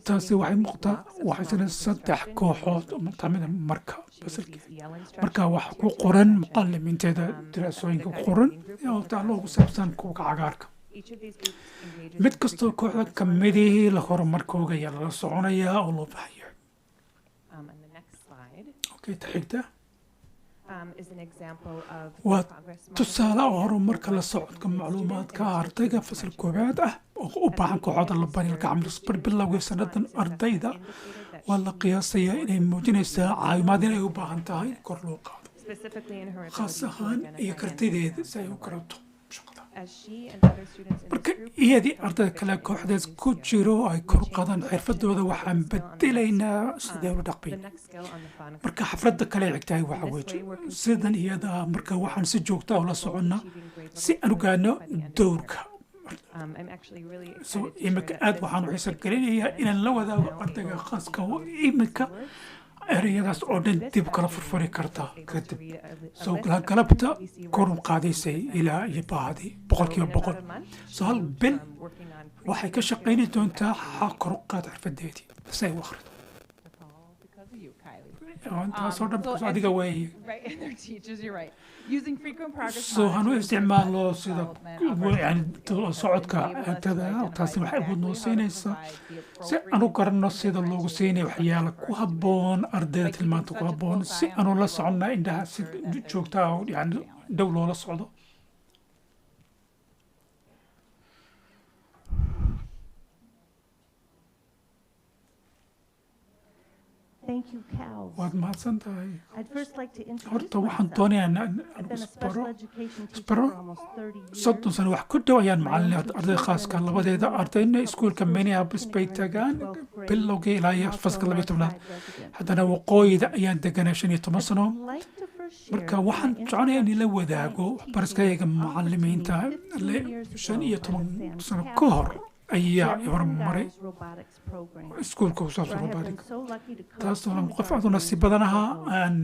C: taasi waxay muuqataa waxay jira saddex kooxood tamida marka fasalkii marka waxa ku qoran macallimiinteeda diraasooyinka ku qoran oo taa loogu saabsan kuwa cagaarka mid kastoo kooxda ka midihii la horumarkooga ayaa lala soconayaa oo loo baahaya okay ta xigta waa tusaale oo horumarka la socodka macluumaadka ardayga fasal koowaad ah oo u baahan kooxda la bari gacmo bilowgii sanadan ardayda waa la qiyaasayaa inay muujinaysaa caawimaad inay u baahan tahay kor loo qaado khaas ahaan iyo kartideeda si ay u karato shaqada marka iyadii ardayda kale kooxdaas ku jiro ay kor u qaadaan xirfadooda waxaan bedelaynaa sidee ula dhaqmayn marka xafladda kale xigtahay waxa weeye sidan iyada marka waxaan si joogta ah ula soconnaa si aan ogaano dowrka so iminka aad waxaan u xiisa gelinayaa inaan la wadaago ardayga khaaska oo iminka ereyadaas oo dhan dib kala furfuri kartaa kadib soo galabta kor u qaadaysay ilaa iyo baahdi boqolkiiba boqol so hal bil waxay ka shaqayni doontaa kor u qaad xirfadeedii si ay u akhrido
B: That's all because of you, Kylie.
C: intaasoo dhan
B: So
C: because adiga weeye
B: Right, and their teachers, you're right. Using frequent progress
C: so hanu
B: monitoring for
C: isticmaalo
B: effective
C: sida
B: development of our
C: yani
B: students
C: socodka
B: enable us to
C: agtada
B: identify
C: taasi waxay awood noo
B: exactly how to
C: siinaysaa
B: provide the
C: si
B: appropriate
C: aanu garanno sida
B: and
C: loogu siinaya waxyaala ku habboon ardayda
B: By
C: tilmaanta ku
B: keeping such a
C: habboon
B: close
C: si
B: eye on
C: aanu
B: the
C: la
B: role,
C: soconna
B: we
C: indhaha si
B: ensure that their
C: joogta ah
B: success
C: yani
B: is challenged.
C: dhow loola socdo
K: Thank you, Cal.
C: waad mahadsan tahay
K: I'd first like to introduce
C: horta waxaan
K: myself.
C: doonayaa
K: I've
C: anigu
K: been a
C: isbaro
K: special education teacher
C: isbaro
K: for almost 30 years.
C: soddon sano wax ku dhow ayaan macalin ardayda khaaska labadeeda ardayna iskuulka Minneapolis bay tagaan bilowgii ilaa iyo faska 12 haddana waqooyida ayaan deganaa 15 sano marka waxaan jeclahay in la wadaago waxbarashadayga macalimiinta 15 sano ka hor ayaa hormaray iskuulka ku saabsan robotic taasoo qof aad u nasiib badan ahaa aan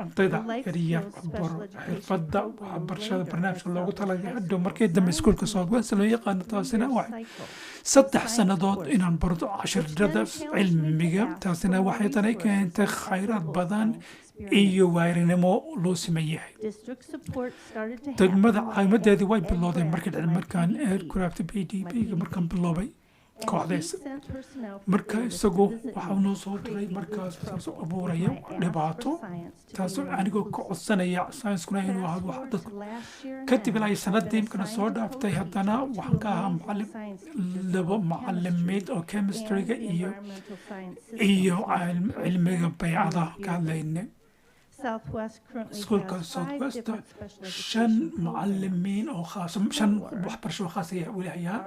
C: ardayda yariya baro xirfadda waxbarashada barnaamijka loogu talagalay hadhow markii dambe iskuulka Southwest loo yaqaano taasina waxay 3 sannadood inaan barto casharada cilmiga taasina waxay tanay keentay khayraad badan iyo waarinimo loo sameeyay degmada caawimadeedii way bilowday markaan aircraft PDP markaan biloobay kooxdays marka isagu waxa uu noo soo diray markaas soo abuuraya dhibaato taasoo anigoo ka codsanaya science-kuna inuu ahaado wax dadku kadib ilaa sanadii imkana soo dhaaftay haddana waxaan ka ahaa macalin laba macalimiid oo chemistryga iyo cilmiga baycada ka hadlayna iskuulka Southwest 5 macalimiin oo khaas 5 waxbarasho khaas ah weli hayaan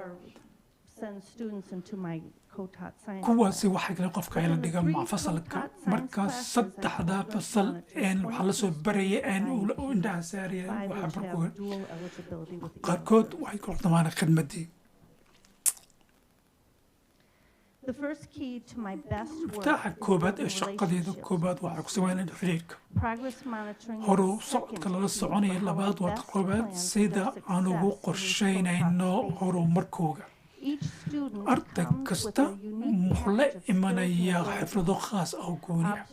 C: kuwaasi waxay kale qofka ay la dhigan ma fasalka marka saddexda fasal waxaa la soo barayay uu indhaha saarayay waxa barkood qaarkood waxay ku dhamaana khidmadii miftaxa koobaad ee shaqadeeda koobaad waxaa ku sameynaya xiriirka horu socodka lala soconaya labaad waa koobaad sida aan ugu qorsheynayno horumarkooga arday kasta wuxuu la imanayaa xirfado khaas ah oo gooni ah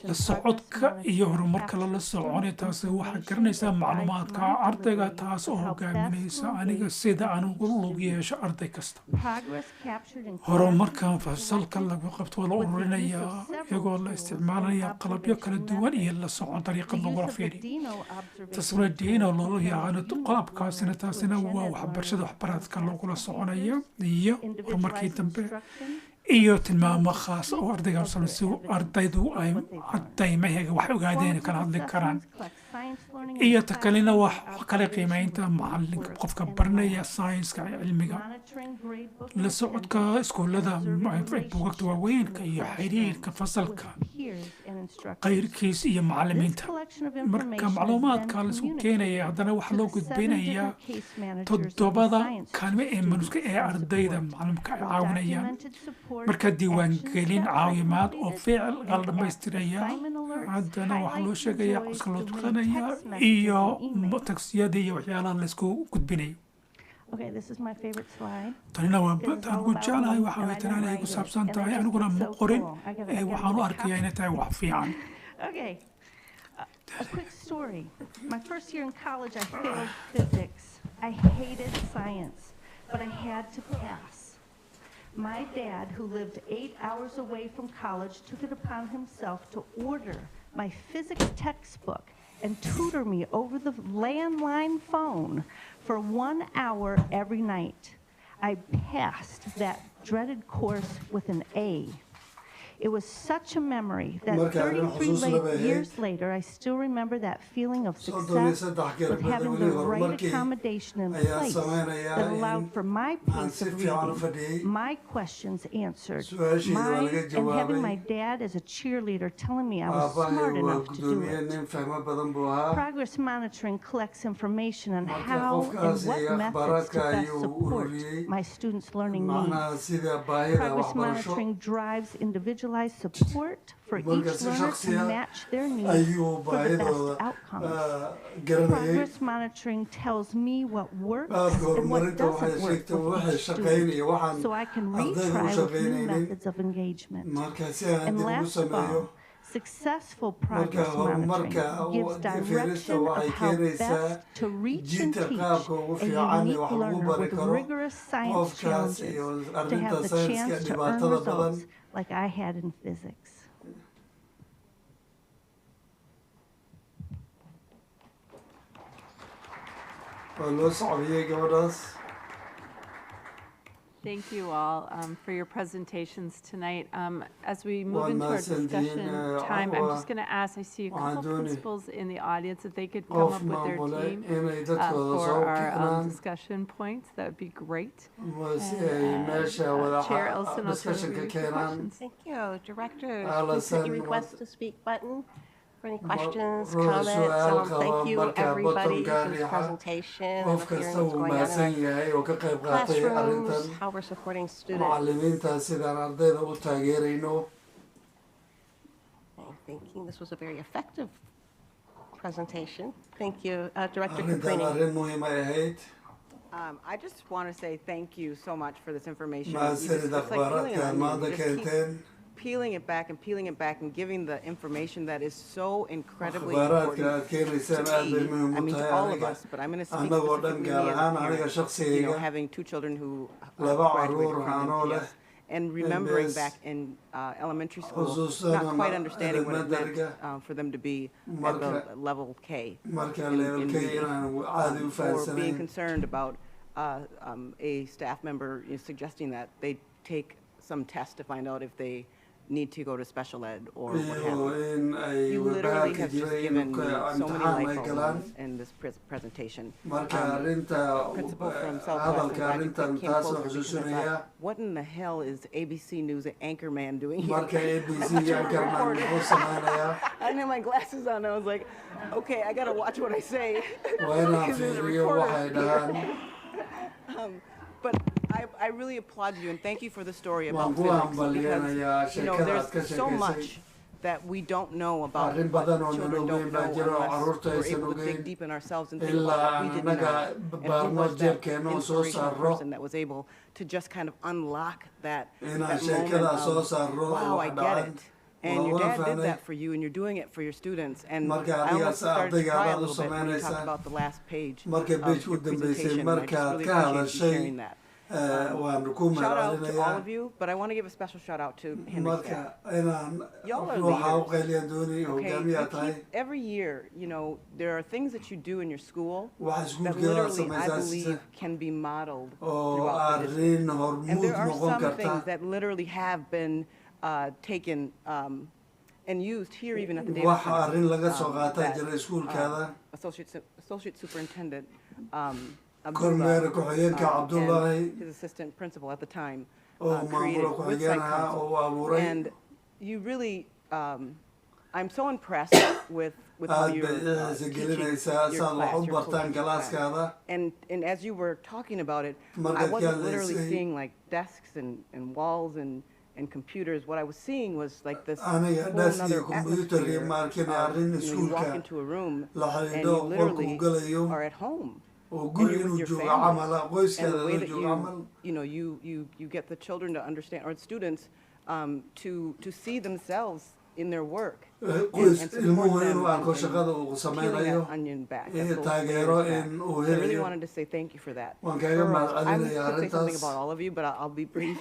C: la socodka iyo horumarka lala soconaya taasi waxaa garanaysaa macluumaadka ardayga taas oo hogaaminaysa aniga sida aan ugu lug yeesho arday kasta horumarkan fasalka lagu qabto waa la ururinayaa iyagoo la isticmaalaya qalabyo kala duwan iyo la socon dariiqad lagula fiiriyo taswira diino loola yaqaano qalabkaasina taasina waa waxbarashada waxbaradka lagula soconaya iyo horumarkii dambe iyo tilmaamo khaas oo ardayga si ardaydu ay ardaymahaga wax ogaadeen kala hadli karaan iyo takalina wax kala qiimeynta macalinka qofka baranaya science-ka cilmiga la socodka iskuulada buugagta waaweynka iyo xiriirka fasalka qayrkiis iyo macalimiinta marka macluumaadka la isku keenaya haddana waxaa loo gudbinayaa 7 kaalmo ee manuska ee ardayda macalimka ay caawinayaan marka diiwaangelin caawimaad oo ficil la dhammaystiraya haddana waxaa loo sheegayaa qoska loo tukanaya iyo tagsiyada iyo waxyaalaha la isku gudbinayo
K: Okay, this is my favorite slide.
C: tanina waa taan ugu jeclahay waxa way tanaan ay ku saabsan tahay aniguna ma qorin waxaan u arkayaa inay tahay wax fiican
K: Okay, a quick story. My first year in college, I failed physics. I hated science, but I had to pass. My dad, who lived 8 hours away from college, took it upon himself to order my physics textbook and tutor me over the landline phone for 1 hour every night. I passed that dreaded course with an A. It was such a memory that 33 years later, I still remember that feeling of success with having the right accommodation in place that allowed for my pace of reading, my questions answered, and having my dad as a cheerleader telling me I was smart enough to do it. Progress monitoring collects information on how and what methods to best support my students' learning needs. Progress monitoring drives individual individualized support for each
A: Marka si
K: learner
A: shakhsi
K: to
A: ah
K: match their needs
A: ayuu
K: for the
A: baahidooda
K: best outcomes.
A: garanayay.
K: Progress monitoring tells me what works
A: Qaabka
K: and what
A: horumarinta waxay
K: doesn't work
A: sheegtay
K: with
A: waxay
K: each
A: shaqayn
K: student,
A: iyo waxaan
K: so I can
A: ardayda u
K: retry with new
A: shaqaynaynin.
K: methods of engagement.
A: Marka si aan
K: And
A: dib ugu
K: last
A: sameeyo,
K: fall, successful
A: marka
K: progress monitoring
A: horumarka
K: gives
A: fiirista
K: direction of
A: waxay
K: how
A: keenaysaa
K: best to reach and
A: jiidka
K: teach
A: qaabka ugu
K: a
A: fiican ee
K: unique
A: wax lagu
K: learner
A: bari
K: with
A: karo
K: rigorous science
A: qofkaas
K: challenges
A: iyo
K: to
A: arrinta
K: have the
A: sayniska
K: chance to earn
A: dhibaatada badan.
K: results like I had in physics.
A: Waa loo socodiyey gabadhaas.
L: Thank you all for your presentations tonight. As we move
A: Waan
L: into our
A: mahadsantihiin,
L: discussion time, I'm just going to ask, I see a
A: waxaan
L: couple
A: doonay
L: principals in the audience, if they could come
A: qof
L: up with their
A: maamule
L: team
A: inay dadkooda
L: for
A: soo
L: our
A: kicnaan
L: discussion points, that would be great.
A: si ay meesha wada
L: Chair Elson, I'll turn it
A: discussion
L: over
A: ka
L: to you for
A: keenaan.
L: questions.
M: Thank you. Directors, please
A: Alison,
M: hit your request to speak button for any questions,
A: ruux
M: comments.
A: su'aal qaba
M: Thank you,
A: marka
M: everybody,
A: bottom-ka
M: for this
A: riixa.
M: presentation and
A: Qof
M: the
A: kasta
M: hearing that's
A: wuu
M: going on
A: mahadsan
M: in
A: yahay oo ka qayb
M: our
A: qaatay
M: classrooms,
A: arrintan.
M: how we're supporting students.
A: Macallimiinta sidaan ardayda u taageerayno.
M: I'm thinking this was a very effective presentation. Thank you, Director
A: Arrintan
M: Caprini.
A: arrin muhiim ay ahayd.
N: I just want to say thank you so much for this information.
A: Mahadsanid akhbaaradka maanta keenteen.
N: Peeling it back and giving the information that is so incredibly
A: Akhbaaradka
N: important
A: aad keenaysaan
N: to
A: aad bay
N: me.
A: muhiim
N: I
A: u
N: mean, to
A: tahay
N: all of
A: aniga.
N: us, but I'm going to speak
A: Annagoo dhan
N: specifically
A: gaar
N: me as
A: ahaan
N: a
A: aniga
N: parent,
A: shakhsigayga.
N: having two children who
A: Laba
N: graduated
A: carruur
N: from
A: waxaan oo leh
N: MPS, and remembering
A: MPS.
N: back in elementary school,
A: Xusuusana
N: not quite understanding what it meant
A: elementary-ga.
N: for them to be at
A: Marka-
N: the level K.
A: marka
N: in
A: level K
N: reading.
A: inaan caadi u
N: Or being
A: fahansanayn.
N: concerned about a staff member suggesting that they take some test to find out if they need to go to special ed or what have
A: Iyo
N: you.
A: in ay
N: You literally
A: walbahaarka
N: have just
A: jiray
N: given
A: inuu
N: me
A: ka
N: so many
A: imtixaan ay
N: light
A: galaan.
N: bulbs in this presentation.
A: Marka arrinta
N: Principal from
A: hadalka
N: Southwest, I'm
A: arrintan
N: glad you came
A: taas
N: closer
A: oo
N: because I
A: xusuusinaya.
N: thought, what in the hell is ABC News Anchorman doing here?
A: Marka ABC
N: I thought you were a
A: Anchorman
N: reporter.
A: wuxuu samaynayaa.
N: I had my glasses on. I was like, okay, I gotta watch what I say.
A: Waa inaan
N: Because there's a
A: fiiriyo
N: reporter
A: waxay
N: here.
A: dhahaan.
N: But I really applaud you and thank you for the story
A: Waan
N: about
A: ku
N: physics
A: hambalyenayaa
N: because you know
A: sheekada aad ka
N: there's so
A: sheekaysay.
N: much that we don't know about
A: Arrin
N: what
A: badan oo
N: children
A: nala
N: don't
A: ogeyn
N: know
A: baa jira oo
N: unless
A: carruurta
N: we're
A: aysan
N: able to dig
A: ogeyn.
N: deep in ourselves and think
A: Ilaa
N: about what we
A: aan
N: didn't
A: annaga
N: know. And who
A: baarno
N: was that
A: jeebkeena oo soo
N: inspirational
A: saarro.
N: person that was able to just kind of unlock that
A: Inaan
N: moment
A: sheekadaas soo
N: of,
A: saarro
N: wow,
A: oo
N: I
A: wax
N: get
A: dhacan.
N: it. And
A: Waa
N: your
A: una
N: dad did
A: fahnay.
N: that for you, and you're doing it for your students. And
A: Marka
N: I
A: adiga
N: almost started to
A: ardayga
N: cry a
A: aad u
N: little bit when you talked
A: samaynaysaa.
N: about the last page
A: Marka
N: of
A: page
N: your
A: u dambeysay
N: presentation. And I just
A: markaad
N: really
A: ka
N: appreciate you sharing
A: hadashay
N: that.
A: waan ku
N: Shout out to all
A: mahadcelinayaa.
N: of you, but I want to give a special shout out to Henry
A: Marka
N: staff.
A: inaan
N: Y'all are
A: ruuxa u
N: leaders.
A: qayliyaan doonay
N: Okay,
A: hogaamiyaa
N: you
A: tahay.
N: keep, every year, you know, there are things that you do in your school
A: Waxa
N: that
A: iskuulkeeda
N: literally, I
A: samaysaa
N: believe, can be modeled
A: oo
N: throughout the district.
A: arrin
N: And
A: hormuud
N: there are
A: noqon
N: some
A: karta.
N: things that literally have been taken and used here even at the Davis
A: Wax
N: Center.
A: arrin laga soo
N: that,
A: qaataa jira iskuulkaada.
N: Associate Superintendent
A: Kormeer ku-xigeenka Cabdullaahi
N: and his assistant principal at the time
A: oo
N: created
A: maamula
N: with Site
A: ku-xigeenaha
N: Council.
A: oo abuuray.
N: And you really, I'm so impressed with how
A: Aad
N: you're
A: bay
N: teaching
A: gelinaysaa
N: your
A: saad wax
N: class,
A: u
N: your
A: bartaan
N: coaching class.
A: galaaskaada.
N: And as you were talking about it, I
A: Markaad
N: wasn't literally
A: gaalaysay.
N: seeing like desks and walls and computers. What I was seeing was like this whole
A: Aniga desk iyo
N: another
A: computer iyo
N: atmosphere
A: markin
N: of,
A: arrin
N: you walk
A: iskuulka
N: into a room
A: la
N: and
A: xidhiidho
N: you
A: qolku
N: literally
A: galayo
N: are at home.
A: oo
N: And
A: guri
N: you're with
A: inuu
N: your
A: joogo
N: families.
A: camala
N: And
A: qoyskeeda
N: the way
A: inuu
N: that
A: joogo camal.
N: you know, you get the children to understand, or the students, to see themselves in their work.
A: Qoys
N: and
A: ilmuhu
N: support them
A: inuu arko
N: in
A: shaqada uu
N: peeling
A: sameynayo
N: that onion back.
A: iyo
N: That's those
A: taageero
N: layers
A: in
N: back.
A: uu
N: So I really
A: helayo.
N: wanted to say thank you for that.
A: Waan kaaga
N: I would
A: mahadcelinayaa
N: say something
A: arrintaas.
N: about all of you, but I'll be brief.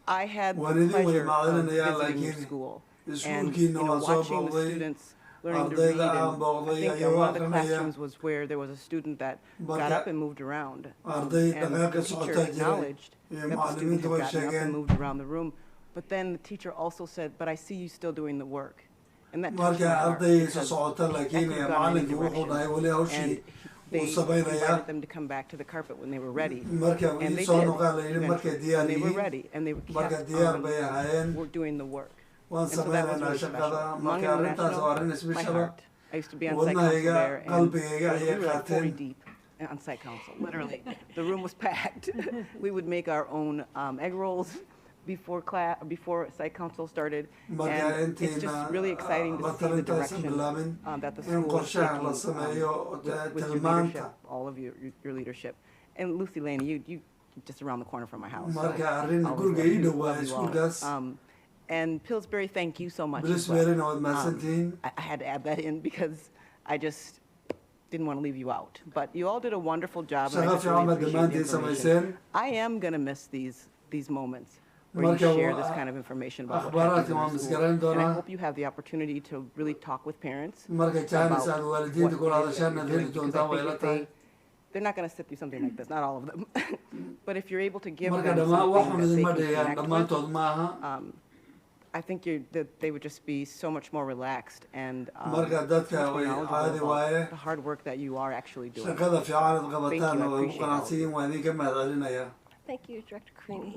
N: I had the
A: Waan idin
N: pleasure of
A: mahadcelinayaa
N: visiting your
A: laakiin
N: school and
A: iskuulkiina waan soo
N: watching the
A: booqday.
N: students learning to
A: Ardayda
N: read.
A: aan
N: And
A: booqday
N: I think
A: ayuu
N: one of the
A: aqrinaya.
N: classrooms was where there was a student that got
A: Marka
N: up and moved around.
A: arday
N: And
A: dhaqaaqa
N: the teacher
A: socotaa jiray.
N: acknowledged
A: Iyo
N: that the student
A: macallimiintu
N: had
A: way
N: gotten up
A: sheegeen.
N: and moved around the room. But then the teacher also said, but I see you still doing the work. And that touched my
A: Marka
N: heart
A: ardaygiisa
N: because
A: socota laakiin
N: that could have gone any
A: macallinkii wuxuu
N: direction.
A: dhahay weli hawshii
N: And they
A: wuu samaynayaa.
N: invited them to come back to the carpet when they were ready.
A: Marka
N: And
A: ii
N: they
A: soo
N: did
A: noqaa la yidhi markay
N: eventually.
A: diyaar
N: And they were
A: yihiin.
N: ready and they
A: Marka
N: kept
A: diyaar
N: on
A: bay ahaayeen.
N: doing the work.
A: Waan
N: And so that was
A: sameynaynaa
N: really special.
A: shaqada.
N: Young
A: Marka arrintaas
N: International,
A: waa arrin
N: my
A: isbishara.
N: heart. I used to be on site council
A: Wadnahayga,
N: there, and
A: qalbigayga
N: we
A: ayay
N: were like 40
A: qaateen.
N: deep on site council, literally. The room was packed. We would make our own egg rolls. before site council started,
A: Marka
N: and it's
A: intiina
N: just really exciting to see the
A: bartamaintaysan
N: direction
A: bilaabin
N: that the
A: in
N: school is
A: qorshaha la
N: taking
A: sameeyo
N: with your
A: tilmaanta
N: leadership, all of your leadership. And Lucy Lane, you just around the corner from my house. so
A: marka arrin
N: always
A: guriga
N: love
A: ii
N: you,
A: dhow
N: love
A: waaye
N: you all.
A: iskuulkaas
N: And Pillsbury, thank you so much. as well.
A: Pillsbury-na waad mahadsantihiin
N: I had to add that in because I just didn't want to leave you out. But you all did a wonderful job. And I
A: shaqo
N: just
A: fiican
N: really
A: baad
N: appreciate the
A: dhammaantiin
N: information.
A: samayseen
N: I am going to miss these moments where you
A: Marka
N: share this kind of information about what
A: akhbaaraadka
N: happens in
A: waan
N: the school.
A: misgarayn
N: And I
A: doonaa
N: hope you have the opportunity to really talk with parents
A: marka jaanis aad
N: about
A: waalidiinta
N: what
A: kula
N: it is that
A: hadashaan
N: you're
A: aad
N: doing,
A: heli
N: because
A: doontaa
N: I
A: way
N: think
A: la
N: if
A: tahay
N: they're not going to sit through something like this, not all of them. But if you're able to give
A: marka
N: them
A: dhammaan wax
N: something
A: xun
N: that they
A: idinma
N: can
A: dhigayaan
N: connect with,
A: dhammaantood ma aha
N: I think that they would just be so much more relaxed and
A: marka
N: so
A: dadka
N: much more
A: way
N: knowledgeable
A: caadi
N: about
A: waaye
N: the hard work that you are actually doing.
A: shaqada fiican aad
N: Thank you,
A: qabataan
N: I
A: way ku
N: appreciate all of
A: qanacsan yihiin waan idinka mahad celinayaa
M: Thank you, Director Carini.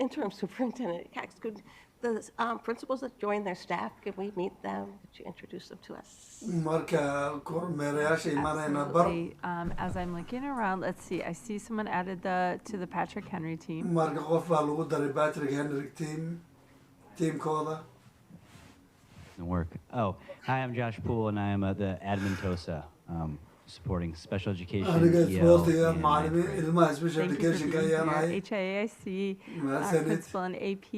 M: Interim Superintendent Cox, could the principals that join their staff, could we meet them? Could you introduce them to us?
A: marka kormeerayaasha imanayna bar
L: Absolutely. As I'm looking around, let's see, I see someone added to the Patrick Henry team.
A: marka qof baa lagu daray Patrick Henry teamkooda
O: Work. Oh, hi, I'm Josh Poole, and I am the admin TOSA, supporting special education,
A: aniga
O: EL,
A: isboortiga
O: and
A: macallimiin
O: ninth grade.
A: ilmaha special
L: Thank you for
A: education-ka
L: being
A: ayaan ahay
L: here. HIA, I see our
A: mahadsanid
L: principal and AP.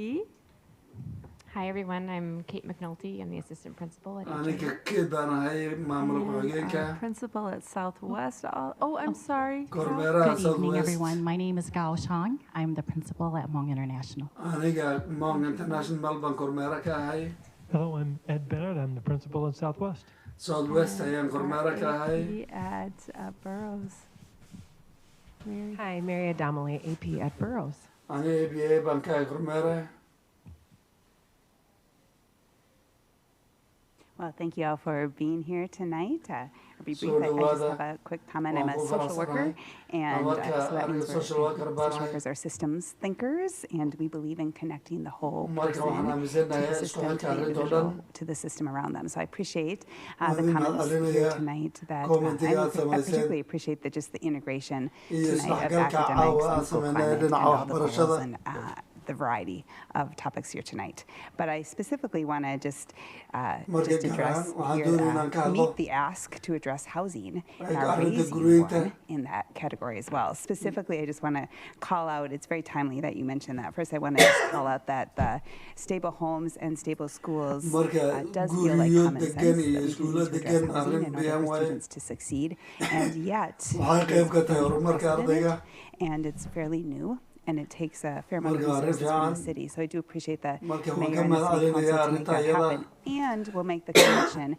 F: Hi, everyone. I'm Kate McNulty. I'm the assistant principal at
A: aniga
F: HIA.
A: keed baan ahay maamula
L: And
A: ku-xigeenka
L: our principal at Southwest. I'm sorry.
A: kormeeraha
P: Good evening,
A: Southwest
P: everyone. My name is Gao Chang. I'm the principal at Hmong International.
A: aniga Hmong International baan kormeera ka ahay
Q: Hello, I'm Ed Bennett. I'm the principal at Southwest.
A: Southwest ayaan
L: And
A: kormeera ka
L: our
A: ahay
L: AP at Burroughs. Mary.
J: Hi, Mary Adamale, AP at Burroughs.
A: aniga ABA baan ka ahay kormeera
R: Well, thank you all for being here tonight. I'll be brief.
A: Soo
R: I just
A: dhawaada.
R: have a quick comment. I'm a
A: Waan ku
R: social worker,
A: faraxsanahay.
R: and
A: Marka
R: so that
A: aniga
R: means
A: social worker baan
R: social
A: ahay.
R: workers are systems thinkers, and we believe in connecting the whole
A: Marka waxaan
R: person to
A: aaminsanahay
R: the
A: isku
R: system, to
A: xilka
R: the
A: arrinta oo
R: individual,
A: dhan
R: to the system around them. So I appreciate
A: waan
R: the
A: idin
R: comments here
A: mahadcelinayaa
R: tonight. That
A: commentiga aad
R: I
A: samayseen
R: particularly appreciate just the integration
A: iyo
R: tonight of
A: isdhexgalka
R: academics
A: caawa aan
R: and school
A: sameynay
R: climate and
A: dhinaca
R: all the goals
A: waxbarashada
R: and the variety of topics here tonight. But I specifically want to just
A: marka gaar
R: address
A: ahaan waxaan
R: here,
A: doonaya inaan ka hadlo
R: meet the ask to address housing and our
A: arrinta
R: raising
A: guryeynta
R: one in that category as well. Specifically, I just want to call out, it's very timely that you mentioned that. First, I want to just call out that the stable homes and stable schools
A: marka
R: does feel like
A: guryo
R: common sense
A: degan
R: that we
A: iyo
R: do
A: iskuulo
R: need to address
A: degan
R: housing
A: arrin
R: in order
A: biyaan
R: for
A: waaye
R: students to succeed. And yet,
A: waxay
R: it
A: qayb
R: is
A: ka tahay
R: pretty
A: horumarka ardayga
R: unprecedented, and it's fairly new. And it takes a fair amount of
A: marka arrin
R: resources from the
A: fiican
R: city. So I do appreciate the
A: marka waan
R: mayor
A: ka
R: and the city
A: mahad celinayaa
R: council to make
A: arrinta
R: that
A: iyada
R: happen. And we'll make the connection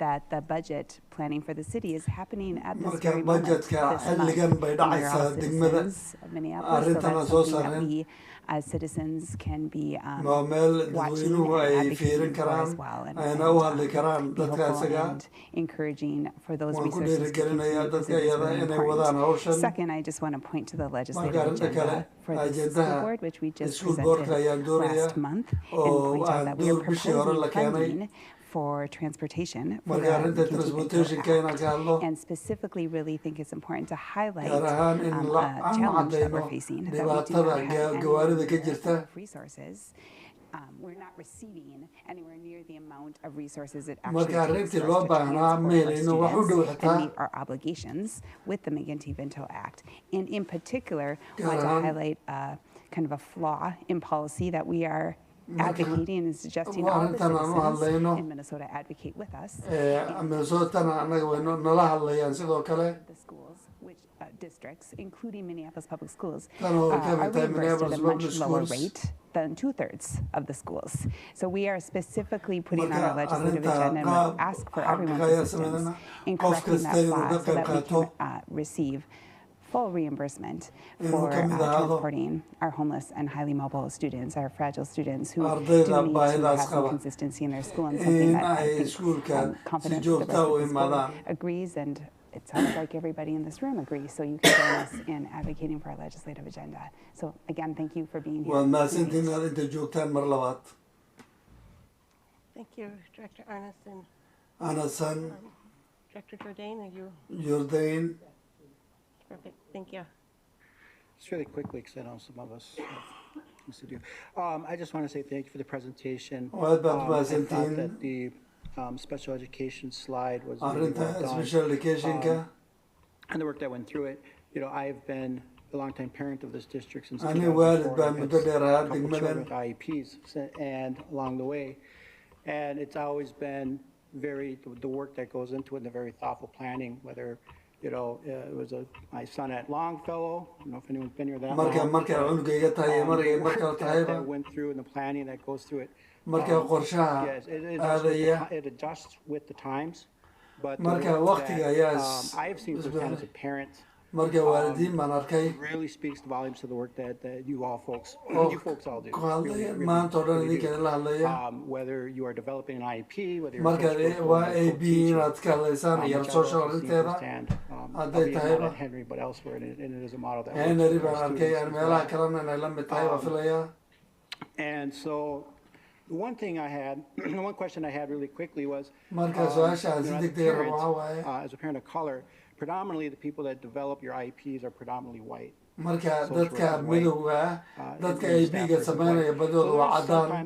R: that the budget planning for the city is happening at this
A: marka
R: very moment,
A: budgetka
R: this month.
A: xilligan bay
R: And we're all
A: dhacaysaa degmada
R: citizens of Minneapolis, so
A: arrintan aan
R: that's
A: soo
R: something that
A: saareen
R: we as citizens can be
A: waa meel
R: watching
A: dadweynuhu
R: and
A: ay
R: advocating
A: fiirin
R: for
A: karaan
R: as well. And
A: ayna u hadli karaan
R: be
A: dadka
R: hopeful
A: isaga
R: and encouraging for those
A: waan ku
R: resources to
A: dhiirigelinayaa
R: continue because
A: dadka
R: it is
A: iyada
R: really
A: inay wadaan
R: important.
A: hawshan
R: Second, I just want to point to the
A: marka
R: legislative
A: arrinta kale
R: agenda for the school
A: ajendaha
R: board, which we just
A: iskuul boardka
R: presented
A: ayaan doonayaa
R: last month, and
A: oo
R: point out
A: aan
R: that we are
A: door bishii hore la
R: proposing
A: keenay
R: funding for transportation for
A: marka
R: the
A: arrinta
R: McKinsey
A: transportationka inaan ka hadlo
R: and specifically really think it's important to highlight
A: gaar ahaan in
R: a
A: aan
R: challenge that
A: cadayno
R: we're facing, that we do
A: dhibaatada
R: not have
A: gawaarida ka
R: any
A: jirta
R: resources. We're not receiving anywhere near the amount of resources it
A: marka
R: actually takes
A: arrintii
R: for
A: loo
R: us to
A: baahnaa ma
R: transport our
A: helayno wax u dhow
R: students and
A: xitaa
R: meet our obligations with the McGinty-Vento Act. And in particular, I want to
A: Gaar ahaan
R: highlight kind of a flaw in policy that we are advocating and suggesting all the
A: arrintan aan u
R: citizens
A: hadlayno
R: in Minnesota advocate with us.
A: minnesotana annaga way nala hadlayaan sidoo kale
R: The schools, which districts, including Minneapolis Public Schools,
A: Tan oo ka
R: are
A: mid tahay
R: reimbursed at a
A: Minneapolis
R: much
A: Public
R: lower
A: Schools.
R: rate than 2/3 of the schools. So we are specifically putting on
A: marka
R: our legislative
A: arrinta
R: agenda and
A: qaab
R: we'll ask for
A: xaqiiqa
R: everyone's
A: ayaa
R: assistance
A: sameynana
R: in
A: qof
R: correcting
A: kasta
R: that
A: inuu
R: flaw
A: ka
R: so
A: qayb
R: that we
A: qaato
R: can receive full reimbursement
A: inuu
R: for
A: ka mid ahaado
R: transporting our homeless and highly mobile students, our fragile students who do
A: ardayda
R: need to
A: baahidaas
R: have some
A: qaba
R: consistency in their school, and something
A: in
R: that I
A: ay
R: think
A: iskuulka
R: I'm
A: si
R: confident that the
A: joogta
R: rest
A: u
R: of this board
A: imaadaan
R: agrees, and it sounds like everybody in this room agrees, so you can join us in advocating for our legislative agenda. So again, thank you for being here.
A: waad
R: tonight.
A: mahadsantihiin inaad inta joogtaan mar labaad
M: Thank you, Director Arnest and
A: anasan
M: Director Jordan. Are you
A: jordain
M: perfect? Thank you.
S: Just really quickly, because I know some of us have things to do. I just want to say thank you for the presentation. I thought that the special education slide was really well done. And the work that went through it. You know, I've been a longtime parent of this district since 2004. I've had a couple children with IEPs and along the way. And it's always been the work that goes into it and the very thoughtful planning, whether, you know, it was my son at Longfellow. I don't know if anyone's been here that long. The work that went through and the planning that goes through it. Yes, it adjusts with the times. But the work that, I have seen firsthand as a parent, really speaks volumes to the work that you folks all do. Whether you are developing an IEP, whether you're I'll be not at Henry, but elsewhere, and it is a model that works for well. And so the one question I had really quickly was, as a parent of color, predominantly the people that develop your IEPs are predominantly white. Sometimes